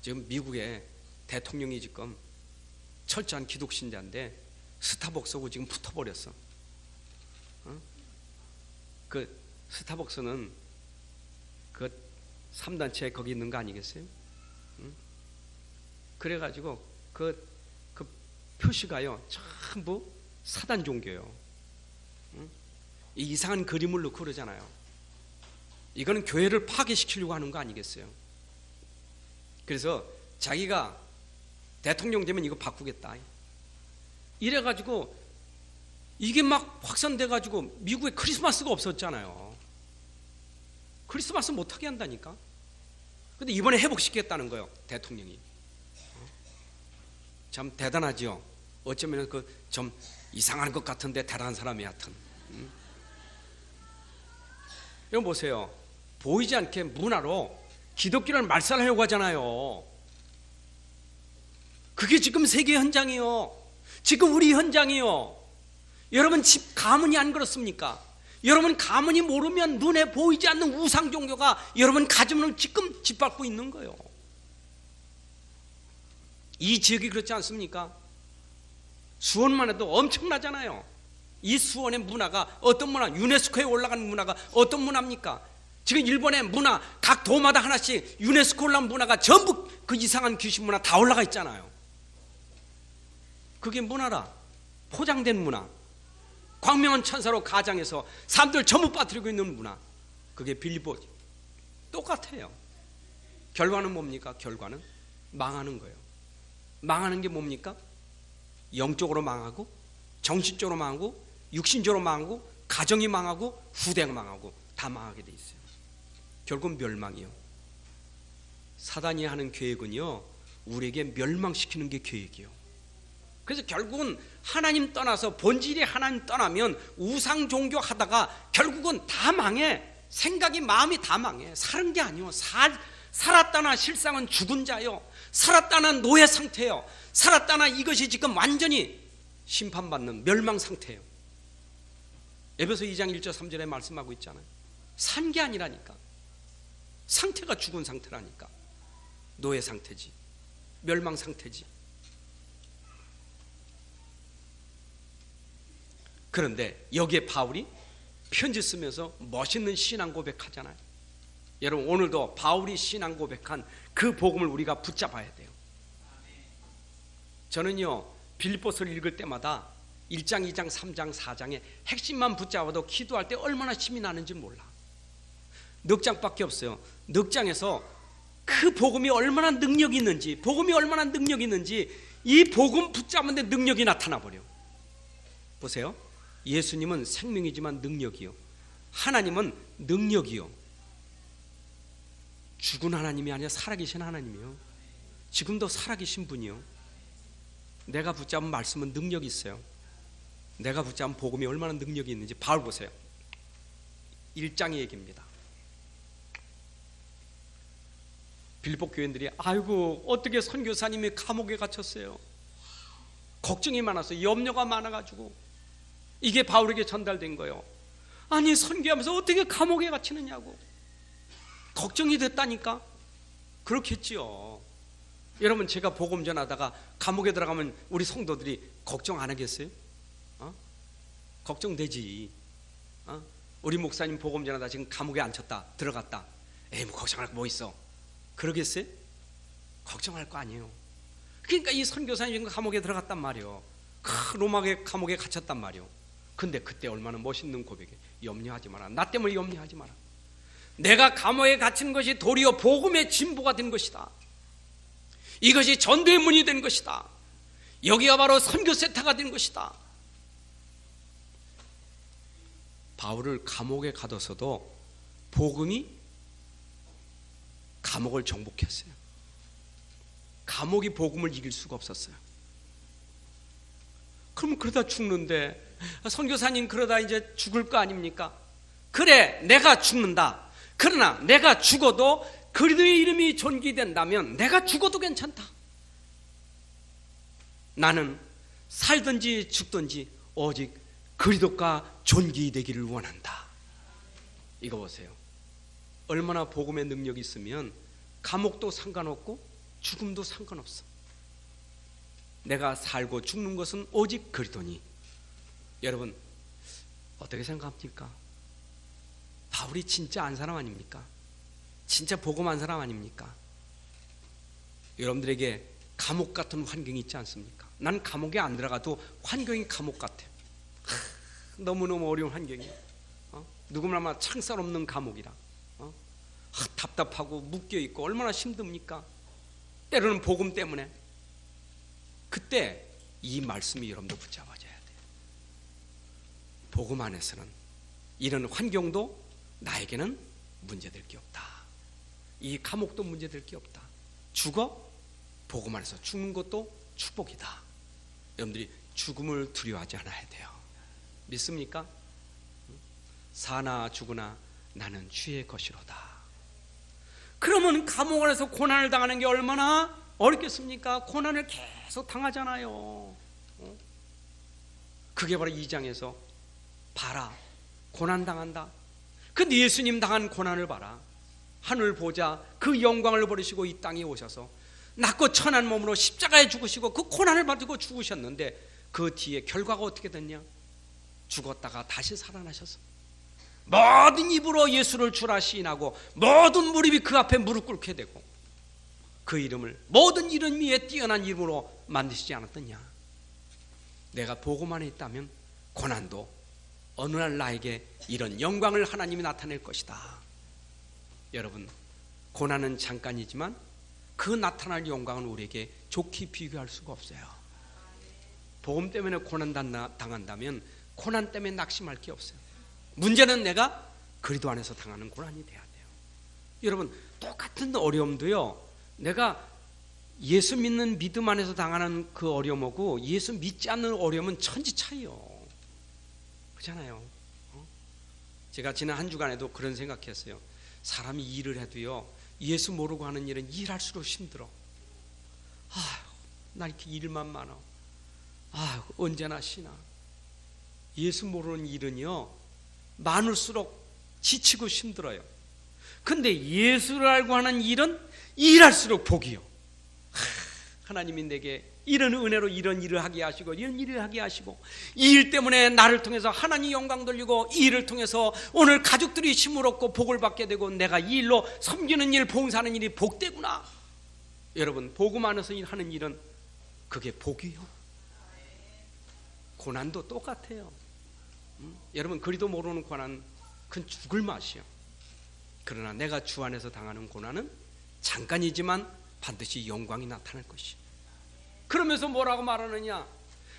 지금 미국의 대통령이 지금 철저한 기독신자인데 스타벅스하고 지금 붙어버렸어. 그 스타벅스는 그 3단체 거기 있는 거 아니겠어요? 그래가지고 그 표시가요 전부 사단 종교예요. 이 이상한 그림을 넣고 그러잖아요. 이거는 교회를 파괴시키려고 하는 거 아니겠어요? 그래서 자기가 대통령 되면 이거 바꾸겠다 이래가지고 이게 막 확산돼가지고 미국에 크리스마스가 없었잖아요. 크리스마스 못하게 한다니까. 근데 이번에 회복시키겠다는 거예요, 대통령이. 참 대단하죠. 어쩌면 그 좀 이상한 것 같은데 대단한 사람이 하여튼. 이거 보세요. 보이지 않게 문화로 기독교를 말살하려고 하잖아요. 그게 지금 세계 현장이요. 지금 우리 현장이요. 여러분 집 가문이 안 그렇습니까? 여러분 가문이 모르면 눈에 보이지 않는 우상 종교가 여러분 가정을 지금 짓밟고 있는 거예요. 이 지역이 그렇지 않습니까? 수원만 해도 엄청나잖아요. 이 수원의 문화가 어떤 문화, 유네스코에 올라간 문화가 어떤 문화입니까? 지금 일본의 문화 각 도마다 하나씩 유네스코 올라간 문화가 전부 그 이상한 귀신 문화 다 올라가 있잖아요. 그게 문화라. 포장된 문화. 광명한 천사로 가장해서 사람들 전부 빠뜨리고 있는 문화. 그게 빌립보. 똑같아요. 결과는 뭡니까? 결과는 망하는 거예요. 망하는 게 뭡니까? 영적으로 망하고 정신적으로 망하고 육신적으로 망하고 가정이 망하고 후대가 망하고 다 망하게 돼 있어요. 결국 멸망이요. 사단이 하는 계획은요, 우리에게 멸망시키는 게 계획이요. 그래서 결국은 하나님 떠나서 본질이 하나님 떠나면 우상 종교 하다가 결국은 다 망해. 생각이 마음이 다 망해. 사는 게 아니요. 살았다나 실상은 죽은 자요. 살았다나 노예 상태요. 살았다나 이것이 지금 완전히 심판받는 멸망 상태예요. 에베소 2장 1절 3절에 말씀하고 있잖아요. 산 게 아니라니까. 상태가 죽은 상태라니까. 노예 상태지. 멸망 상태지. 그런데 여기에 바울이 편지 쓰면서 멋있는 신앙 고백하잖아요. 여러분 오늘도 바울이 신앙 고백한 그 복음을 우리가 붙잡아야 돼요. 저는요 빌립보서를 읽을 때마다 1장, 2장, 3장, 4장의 핵심만 붙잡아도 기도할 때 얼마나 힘이 나는지 몰라. 넉 장밖에 없어요. 넉 장에서 그 복음이 얼마나 능력이 있는지, 복음이 얼마나 능력이 있는지 이 복음 붙잡는데 능력이 나타나 버려. 보세요. 예수님은 생명이지만 능력이요, 하나님은 능력이요. 죽은 하나님이 아니라 살아계신 하나님이요. 지금도 살아계신 분이요. 내가 붙잡은 말씀은 능력이 있어요. 내가 붙잡은 복음이 얼마나 능력이 있는지 바울 보세요. 1장의 얘기입니다. 빌립보 교인들이 아이고 어떻게 선교사님이 감옥에 갇혔어요. 걱정이 많아서, 염려가 많아가지고 이게 바울에게 전달된 거예요. 아니 선교하면서 어떻게 감옥에 갇히느냐고 걱정이 됐다니까. 그렇겠지요. 여러분, 제가 복음 전하다가 감옥에 들어가면 우리 성도들이 걱정 안 하겠어요? 걱정되지. 우리 목사님 복음 전하다 지금 감옥에 앉혔다, 들어갔다. 에이 뭐 걱정할 거 뭐 있어? 그러겠어요? 걱정할 거 아니에요. 그러니까 이 선교사님 감옥에 들어갔단 말이에요. 로마의 감옥에 갇혔단 말이에요. 근데 그때 얼마나 멋있는 고백이, 염려하지 마라. 나 때문에 염려하지 마라. 내가 감옥에 갇힌 것이 도리어 복음의 진보가 된 것이다. 이것이 전도의 문이 된 것이다. 여기가 바로 선교 센터가 된 것이다. 바울을 감옥에 가둬서도 복음이 감옥을 정복했어요. 감옥이 복음을 이길 수가 없었어요. 그럼 그러다 죽는데, 선교사님 그러다 이제 죽을 거 아닙니까? 그래, 내가 죽는다. 그러나 내가 죽어도 그리스도의 이름이 존귀된다면 내가 죽어도 괜찮다. 나는 살든지 죽든지 오직 그리스도가 존귀되기를 원한다. 이거 보세요. 얼마나 복음의 능력이 있으면 감옥도 상관없고 죽음도 상관없어. 내가 살고 죽는 것은 오직 그리스도니. 여러분 어떻게 생각합니까? 바울이 진짜 안 사람 아닙니까? 진짜 복음 안 사람 아닙니까? 여러분들에게 감옥 같은 환경이 있지 않습니까? 난 감옥에 안 들어가도 환경이 감옥 같아. 너무너무 어려운 환경이에요. 누구나 창살 없는 감옥이라. 답답하고 묶여있고 얼마나 힘듭니까? 때로는 복음 때문에. 그때 이 말씀이 여러분도 붙잡아줘야 돼요. 복음 안에서는 이런 환경도 나에게는 문제될 게 없다. 이 감옥도 문제될 게 없다. 죽어? 복음 안에서 죽는 것도 축복이다. 여러분들이 죽음을 두려워하지 않아야 돼요. 믿습니까? 사나 죽으나 나는 주의 것이로다. 그러면 감옥 안에서 고난을 당하는 게 얼마나 어렵겠습니까? 고난을 계속 당하잖아요. 그게 바로 2장에서 봐라, 고난 당한다. 근데 예수님 당한 고난을 봐라. 하늘 보자 그 영광을 버리시고 이 땅에 오셔서 낮고 천한 몸으로 십자가에 죽으시고 그 고난을 받고 죽으셨는데 그 뒤에 결과가 어떻게 됐냐? 죽었다가 다시 살아나셔서 모든 입으로 예수를 주라 시인하고 모든 무릎이 그 앞에 무릎 꿇게 되고 그 이름을 모든 이름 위에 뛰어난 이름으로 만드시지 않았더냐? 내가 복음 안에 있다면 고난도 어느 날 나에게 이런 영광을 하나님이 나타낼 것이다. 여러분, 고난은 잠깐이지만 그 나타날 영광은 우리에게 좋게 비교할 수가 없어요. 복음 때문에 고난 당한다면 고난 때문에 낙심할 게 없어요. 문제는 내가 그리스도 안에서 당하는 고난이 돼야 돼요. 여러분, 똑같은 어려움도요, 내가 예수 믿는 믿음 안에서 당하는 그 어려움하고 예수 믿지 않는 어려움은 천지 차이요. 그렇잖아요. 제가 지난 한 주간에도 그런 생각했어요. 사람이 일을 해도요, 예수 모르고 하는 일은 일할수록 힘들어. 나 이렇게 일만 많아. 언제나 쉬나. 예수 모르는 일은요, 많을수록 지치고 힘들어요. 근데 예수를 알고 하는 일은 일할수록 복이요. 하나님이 내게 이런 은혜로 이런 일을 하게 하시고 이런 일을 하게 하시고 이 일 때문에 나를 통해서 하나님 영광 돌리고 이 일을 통해서 오늘 가족들이 힘을 얻고 복을 받게 되고 내가 이 일로 섬기는 일, 봉사하는 일이 복되구나. 여러분, 복음 안에서 하는 일은 그게 복이요. 고난도 똑같아요. 여러분 그리도 모르는 고난 그건 죽을 맛이요. 그러나 내가 주 안에서 당하는 고난은 잠깐이지만 반드시 영광이 나타날 것이. 그러면서 뭐라고 말하느냐?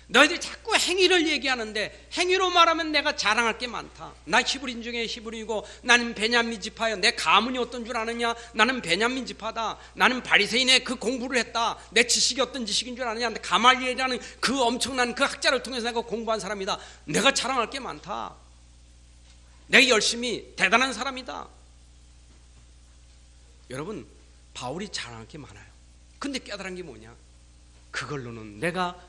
너희들이 자꾸 행위를 얘기하는데 행위로 말하면 내가 자랑할 게 많다. 나 히브리인 중에 히브리이고 나는 베냐민 지파여. 내 가문이 어떤 줄 아느냐? 나는 베냐민 지파다. 나는 바리새인의 그 공부를 했다. 내 지식이 어떤 지식인 줄 아느냐? 가말리엘이라는 그 엄청난 그 학자를 통해서 내가 공부한 사람이다. 내가 자랑할 게 많다. 내가 열심히 대단한 사람이다. 여러분 바울이 자랑할 게 많아요. 근데 깨달은 게 뭐냐? 그걸로는 내가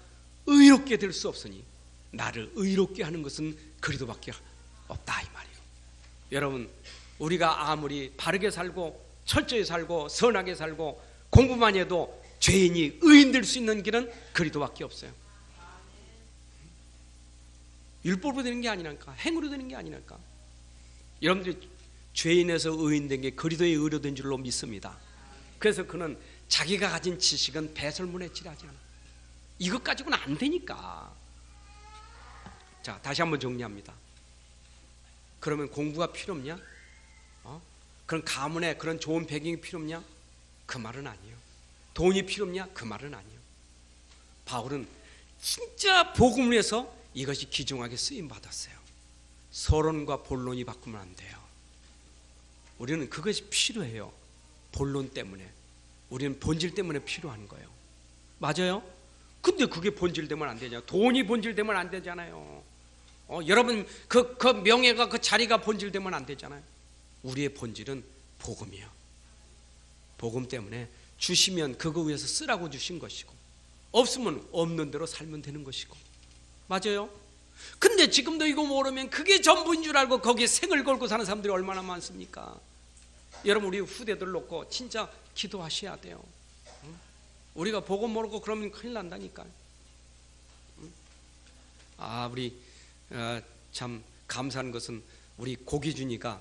의롭게 될 수 없으니 나를 의롭게 하는 것은 그리도밖에 없다 이 말이에요. 여러분 우리가 아무리 바르게 살고 철저히 살고 선하게 살고 공부만 해도 죄인이 의인 될 수 있는 길은 그리도밖에 없어요. 율법으로 되는 게 아니랄까? 행으로 되는 게 아니랄까? 여러분들이 죄인에서 의인된 게 그리도의 의로 된 줄로 믿습니다. 그래서 그는 자기가 가진 지식은 배설물에 지나지 않아. 이것 가지고는 안 되니까. 자, 다시 한번 정리합니다. 그러면 공부가 필요 없냐? 그런 가문에 그런 좋은 배경이 필요 없냐? 그 말은 아니에요. 돈이 필요 없냐? 그 말은 아니에요. 바울은 진짜 복음을 위해서 이것이 귀중하게 쓰임 받았어요. 서론과 본론이 바꾸면 안 돼요. 우리는 그것이 필요해요. 본론 때문에. 우리는 본질 때문에 필요한 거예요. 맞아요? 근데 그게 본질되면 안 되냐? 돈이 본질되면 안 되잖아요. 여러분 그 명예가 그 자리가 본질되면 안 되잖아요. 우리의 본질은 복음이에요. 복음 때문에 주시면 그거 위해서 쓰라고 주신 것이고 없으면 없는 대로 살면 되는 것이고. 맞아요? 근데 지금도 이거 모르면 그게 전부인 줄 알고 거기에 생을 걸고 사는 사람들이 얼마나 많습니까? 여러분 우리 후대들 놓고 진짜 기도하셔야 돼요. 우리가 복음 모르고 그러면 큰일 난다니까. 우리 참 감사한 것은 우리 고기준이가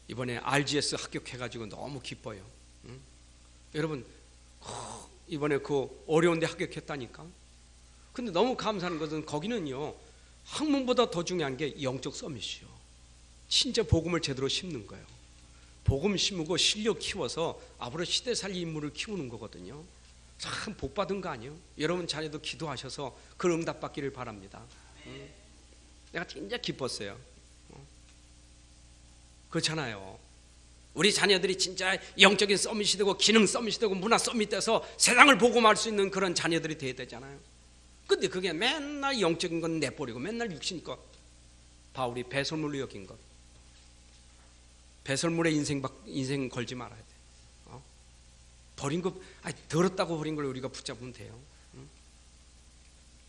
이번에 RGS 합격해가지고 너무 기뻐요. 여러분 이번에 그 어려운데 합격했다니까. 근데 너무 감사한 것은 거기는요 학문보다 더 중요한 게 영적 서밋이요. 진짜 복음을 제대로 심는 거예요. 복음 심고 실력 키워서 앞으로 시대 살릴 인물을 키우는 거거든요. 참 복받은 거 아니에요? 여러분 자녀도 기도하셔서 그 응답 받기를 바랍니다. 내가 진짜 기뻤어요. 그렇잖아요. 우리 자녀들이 진짜 영적인 서밋이 되고 기능 서밋이 되고 문화 서밋 돼서 세상을 복음할 수 있는 그런 자녀들이 돼야 되잖아요. 근데 그게 맨날 영적인 건 내버리고 맨날 육신 것. 바울이 배설물로 여긴 것. 배설물에 인생 걸지 말아야 돼. 버린 거, 더럽다고 버린 걸 우리가 붙잡으면 돼요.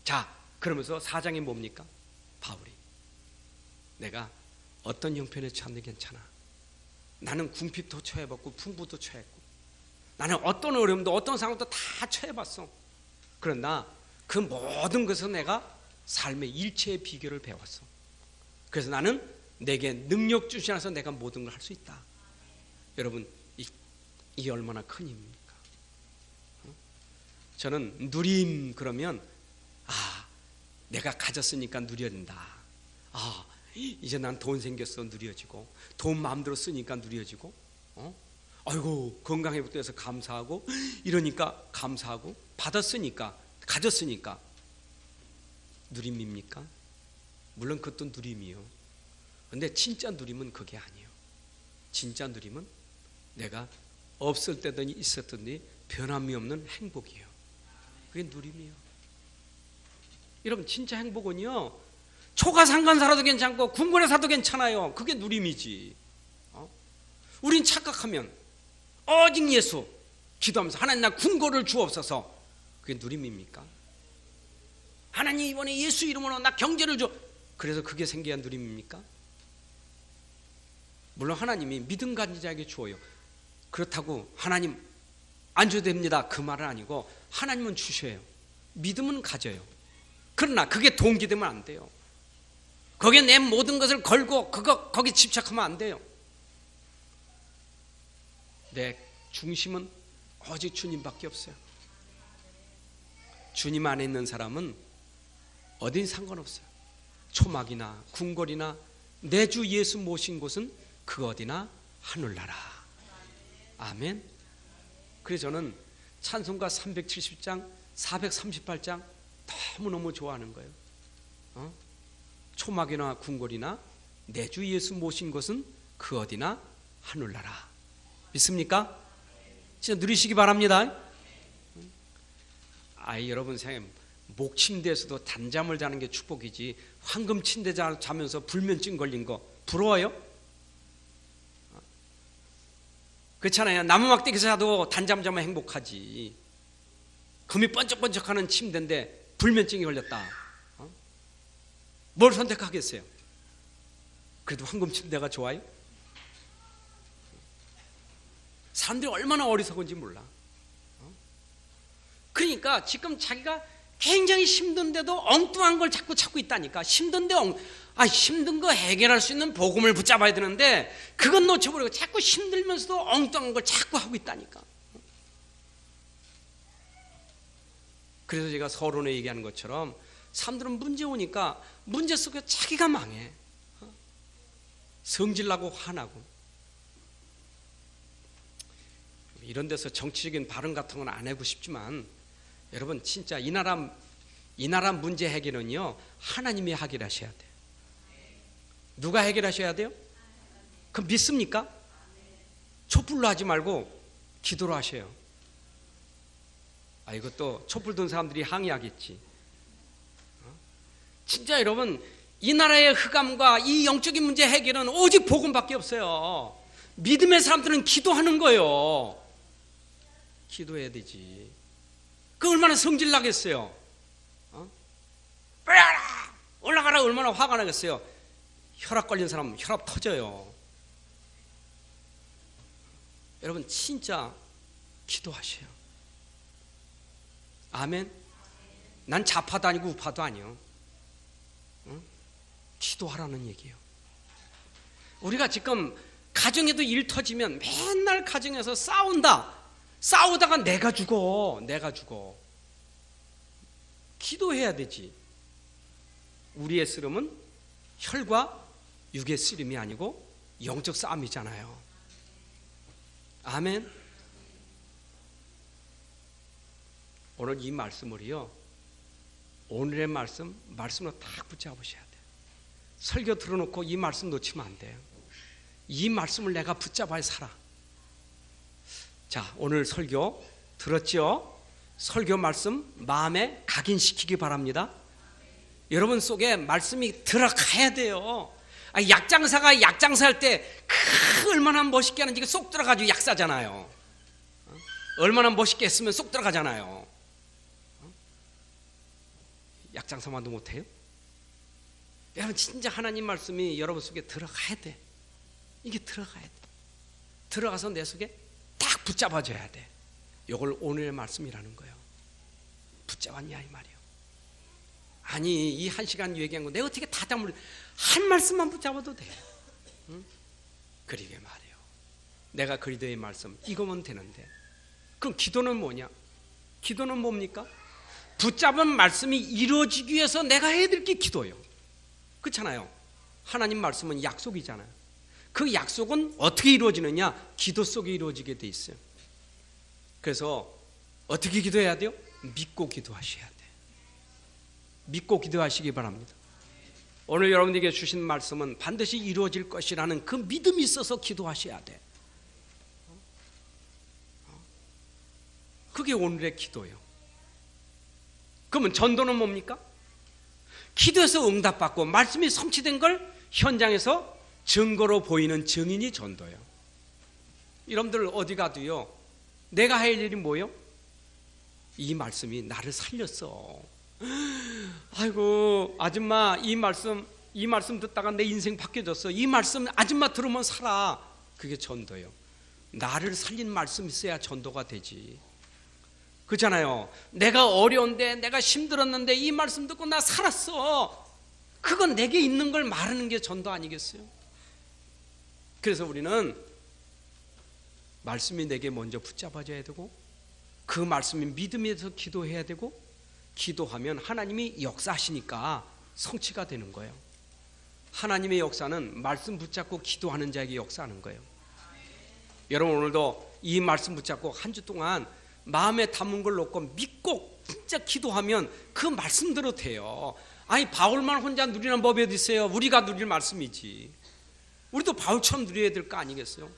자, 그러면서 4장이 뭡니까? 바울이 내가 어떤 형편에 처한데 괜찮아. 나는 궁핍도 처해봤고 풍부도 처했고 나는 어떤 어려움도 어떤 상황도 다 처해봤어. 그러나 그 모든 것을 내가 삶의 일체의 비결을 배웠어. 그래서 나는 내게 능력 주시나서 내가 모든 걸 할 수 있다. 여러분 이게 얼마나 큰 힘입니까? 저는 누림 그러면 내가 가졌으니까 누려진다. 이제 난 돈 생겼어 누려지고 돈 마음대로 쓰니까 누려지고 아이고 건강 회복돼서 감사하고 이러니까 감사하고 받았으니까 가졌으니까 누림입니까? 물론 그것도 누림이요. 근데 진짜 누림은 그게 아니에요. 진짜 누림은 내가 없을 때든 있었더니 변함이 없는 행복이에요. 그게 누림이에요. 여러분 진짜 행복은요 초가상간 살아도 괜찮고 궁궐에 살아도 괜찮아요. 그게 누림이지. 우린 착각하면 오직 예수 기도하면서 하나님 나 궁궐을 주옵소서. 그게 누림입니까? 하나님 이번에 예수 이름으로 나 경제를 줘. 그래서 그게 생겨야 누림입니까? 물론 하나님이 믿음 가진 자에게 주어요. 그렇다고 하나님 안 줘도 됩니다 그 말은 아니고 하나님은 주셔요. 믿음은 가져요. 그러나 그게 동기되면 안 돼요. 거기에 내 모든 것을 걸고 거기 집착하면 안 돼요. 내 중심은 오직 주님밖에 없어요. 주님 안에 있는 사람은 어딘 상관없어요. 초막이나 궁궐이나 내 주 예수 모신 곳은 그 어디나 하늘나라. 아멘. 그래서 저는 찬송가 370장 438장 너무너무 좋아하는 거예요. 초막이나 궁궐이나 내 주 예수 모신 곳은 그 어디나 하늘나라. 믿습니까? 진짜 누리시기 바랍니다. 여러분 생각해, 목침대에서도 단잠을 자는 게 축복이지 황금 침대 자면서 불면증 걸린 거 부러워요? 그렇잖아요. 나무막대기에서 자도 단잠 자면 행복하지. 금이 번쩍번쩍하는 침대인데 불면증이 걸렸다. 뭘 선택하겠어요? 그래도 황금 침대가 좋아요? 사람들이 얼마나 어리석은지 몰라. 그러니까 지금 자기가 굉장히 힘든데도 엉뚱한 걸 자꾸 찾고 있다니까. 힘든데 힘든 거 해결할 수 있는 복음을 붙잡아야 되는데 그건 놓쳐버리고 자꾸 힘들면서도 엉뚱한 걸 자꾸 하고 있다니까. 그래서 제가 서론에 얘기하는 것처럼 사람들은 문제 오니까 문제 속에 자기가 망해. 성질나고 화나고. 이런 데서 정치적인 발언 같은 건 안 하고 싶지만 여러분 진짜 이 나라 문제 해결은요 하나님이 해결하셔야 돼요. 누가 해결하셔야 돼요? 그럼 믿습니까? 촛불로 하지 말고 기도로 하셔요. 이것도 촛불 든 사람들이 항의하겠지. 진짜 여러분 이 나라의 흑암과 이 영적인 문제 해결은 오직 복음밖에 없어요. 믿음의 사람들은 기도하는 거예요. 기도해야 되지. 그 얼마나 성질 나겠어요. 올라가라 얼마나 화가 나겠어요. 혈압 걸린 사람 혈압 터져요. 여러분 진짜 기도하셔요. 아멘. 난 좌파도 아니고 우파도 아니요. 기도하라는 얘기예요. 우리가 지금 가정에도 일 터지면 맨날 가정에서 싸우다가 내가 죽어. 기도해야 되지. 우리의 씨름은 혈과 육의 씨름이 아니고 영적 싸움이잖아요. 아멘. 오늘 이 말씀을요 오늘의 말씀으로 딱 붙잡으셔야 돼요. 설교 들어놓고 이 말씀 놓치면 안 돼요. 이 말씀을 내가 붙잡아야 살아. 자, 오늘 설교 들었죠? 설교 말씀 마음에 각인시키기 바랍니다. 여러분 속에 말씀이 들어가야 돼요. 약장사가 약장사할 때 얼마나 멋있게 하는지 쏙 들어가지고 약사잖아요. 얼마나 멋있게 했으면 쏙 들어가잖아요. 약장사만도 못해요? 여러분 진짜 하나님 말씀이 여러분 속에 들어가야 돼. 이게 들어가야 돼. 들어가서 내 속에 딱 붙잡아줘야 돼. 이걸 오늘의 말씀이라는 거예요. 붙잡았냐 이 말이에요. 아니 이 1시간 얘기한 거 내가 어떻게 다 담을 한 말씀만 붙잡아도 돼. 응? 그러게 말이에요. 내가 그리스도의 말씀 이거면 되는데 그럼 기도는 뭐냐? 기도는 뭡니까? 붙잡은 말씀이 이루어지기 위해서 내가 해야 될 게 기도예요. 그렇잖아요. 하나님 말씀은 약속이잖아요. 그 약속은 어떻게 이루어지느냐? 기도 속에 이루어지게 돼 있어요. 그래서 어떻게 기도해야 돼요? 믿고 기도하셔야 돼. 믿고 기도하시기 바랍니다. 오늘 여러분에게 주신 말씀은 반드시 이루어질 것이라는 그 믿음이 있어서 기도하셔야 돼. 그게 오늘의 기도예요. 그러면 전도는 뭡니까? 기도해서 응답받고 말씀이 성취된 걸 현장에서 증거로 보이는 증인이 전도예요. 여러분들 어디 가도요 내가 할 일이 뭐예요? 이 말씀이 나를 살렸어. 아이고 아줌마 이 말씀 듣다가 내 인생 바뀌어졌어. 이 말씀 아줌마 들으면 살아. 그게 전도예요. 나를 살린 말씀 있어야 전도가 되지. 그렇잖아요. 내가 어려운데 내가 힘들었는데 이 말씀 듣고 나 살았어. 그건 내게 있는 걸 말하는 게 전도 아니겠어요? 그래서 우리는 말씀이 내게 먼저 붙잡아져야 되고 그 말씀이 믿음에서 기도해야 되고 기도하면 하나님이 역사하시니까 성취가 되는 거예요. 하나님의 역사는 말씀 붙잡고 기도하는 자에게 역사하는 거예요. 여러분 오늘도 이 말씀 붙잡고 한 주 동안 마음에 담은 걸 놓고 믿고 진짜 기도하면 그 말씀대로 돼요. 아니 바울만 혼자 누리는 법이 어디 있어요? 우리가 누릴 말씀이지. 우리도 바울처럼 누려야 될 거 아니겠어요?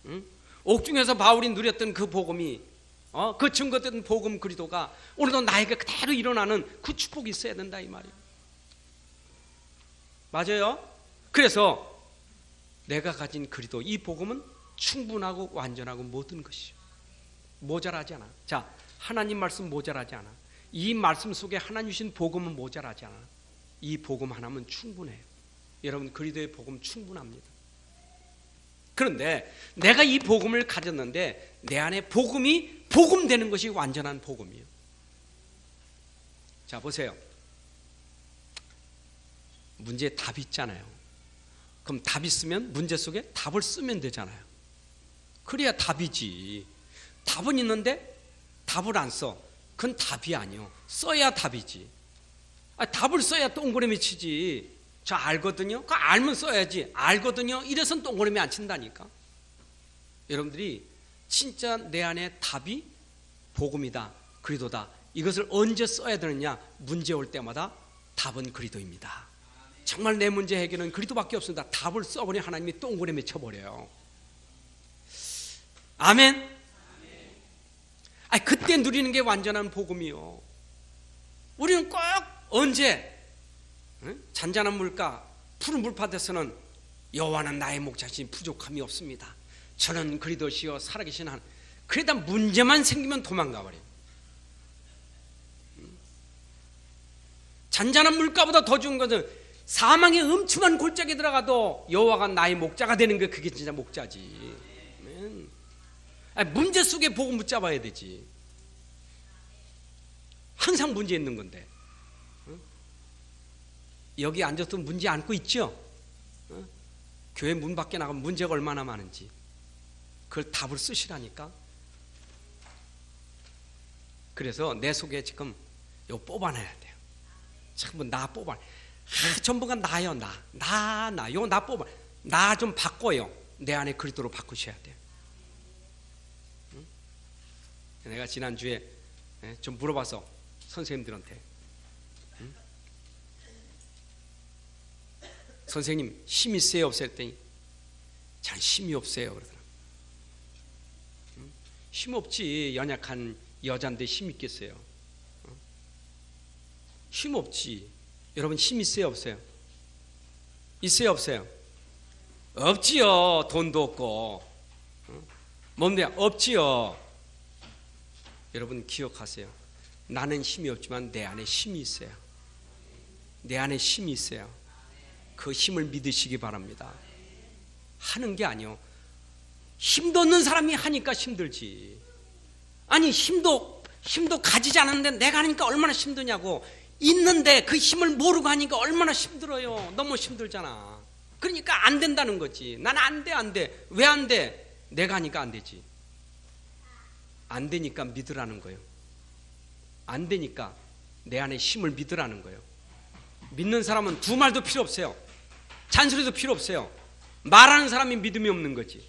응? 옥중에서 바울이 누렸던 그 복음이 그 증거된 복음 그리도가 오늘도 나에게 그대로 일어나는 그 축복이 있어야 된다 이 말이에요. 맞아요? 그래서 내가 가진 그리도 이 복음은 충분하고 완전하고 모든 것이요. 모자라지 않아. 자, 하나님 말씀 모자라지 않아. 이 말씀 속에 하나님 주신 복음은 모자라지 않아. 이 복음 하나면 충분해요. 여러분 그리도의 복음 충분합니다. 그런데 내가 이 복음을 가졌는데 내 안에 복음이 복음되는 것이 완전한 복음이에요. 자 보세요. 문제에 답이 있잖아요. 그럼 답 있으면 문제 속에 답을 쓰면 되잖아요. 그래야 답이지. 답은 있는데 답을 안 써. 그건 답이 아니요. 써야 답이지. 답을 써야 동그라미 치지. 저 알거든요. 그거 알면 써야지. 알거든요. 이래서는 동그라미 안 친다니까. 여러분들이 진짜 내 안에 답이 복음이다. 그리도다. 이것을 언제 써야 되느냐? 문제 올 때마다 답은 그리도입니다. 정말 내 문제 해결은 그리도밖에 없습니다. 답을 써버리 하나님이 동그라미 쳐버려요. 아멘. 그때 누리는 게 완전한 복음이요. 우리는 꼭 언제 잔잔한 물가 푸른 물밭에서는 여호와는 나의 목자시니 부족함이 없습니다. 저는 그리도시요 살아계신 하나님. 그러다 문제만 생기면 도망가 버려요. 잔잔한 물가보다 더 좋은 것은 사망의 음침한 골짜기에 들어가도 여호와가 나의 목자가 되는 게 그게 진짜 목자지. 문제 속에 복음 붙잡아야 되지. 항상 문제 있는 건데. 여기 앉아서 문제 안고 있죠? 교회 문 밖에 나가면 문제가 얼마나 많은지 그걸 답을 쓰시라니까. 그래서 내 속에 지금 이거 뽑아내야 돼요. 전부 나 뽑아. 전부가 나요. 나. 이거 나 뽑아. 나 좀 바꿔요. 내 안에 그리스도로 바꾸셔야 돼요. 내가 지난주에 좀 물어봐서 선생님들한테 선생님 힘 있어요 없어요 했더니 잘 힘이 없어요 그러더라고요. 힘 없지. 연약한 여잔데 힘 있겠어요? 힘 없지. 여러분 힘 있어요 없어요? 있어요 없어요? 없지요. 돈도 없고 뭔데 없지요. 여러분 기억하세요. 나는 힘이 없지만 내 안에 힘이 있어요. 내 안에 힘이 있어요. 그 힘을 믿으시기 바랍니다. 하는 게 아니요. 힘도 없는 사람이 하니까 힘들지. 아니 힘도 가지지 않았는데 내가 하니까 얼마나 힘드냐고. 있는데 그 힘을 모르고 하니까 얼마나 힘들어요. 너무 힘들잖아. 그러니까 안 된다는 거지. 난 안 돼. 왜 안 돼? 내가 하니까 안 되지. 안 되니까 믿으라는 거예요. 안 되니까 내 안에 힘을 믿으라는 거예요. 믿는 사람은 두 말도 필요 없어요. 잔소리도 필요 없어요. 말하는 사람이 믿음이 없는 거지.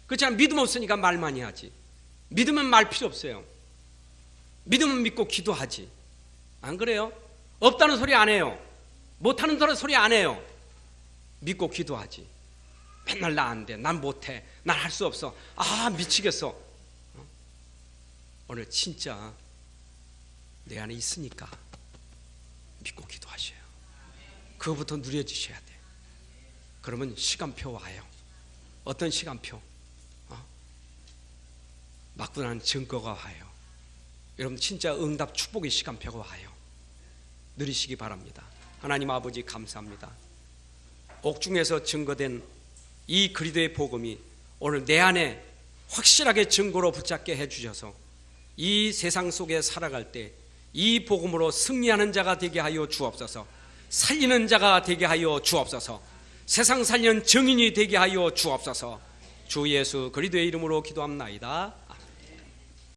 그렇잖아. 믿음 없으니까 말 많이 하지. 믿으면 말 필요 없어요. 믿으면 믿고 기도하지. 안 그래요? 없다는 소리 안 해요. 못하는 소리 안 해요. 믿고 기도하지. 맨날 나 안 돼. 난 못해. 난 할 수 없어. 미치겠어. 오늘 진짜 내 안에 있으니까 믿고 기도하셔요. 그거부터 누려지셔야 돼. 그러면 시간표 와요. 어떤 시간표? 막연한 증거가 와요. 여러분 진짜 응답 축복의 시간표가 와요. 누리시기 바랍니다. 하나님 아버지 감사합니다. 옥중에서 증거된 이 그리스도의 복음이 오늘 내 안에 확실하게 증거로 붙잡게 해주셔서 이 세상 속에 살아갈 때 이 복음으로 승리하는 자가 되게 하여 주옵소서. 살리는 자가 되게 하여 주옵소서. 세상 살리는 증인이 되게 하여 주옵소서. 주 예수 그리스도의 이름으로 기도합나이다.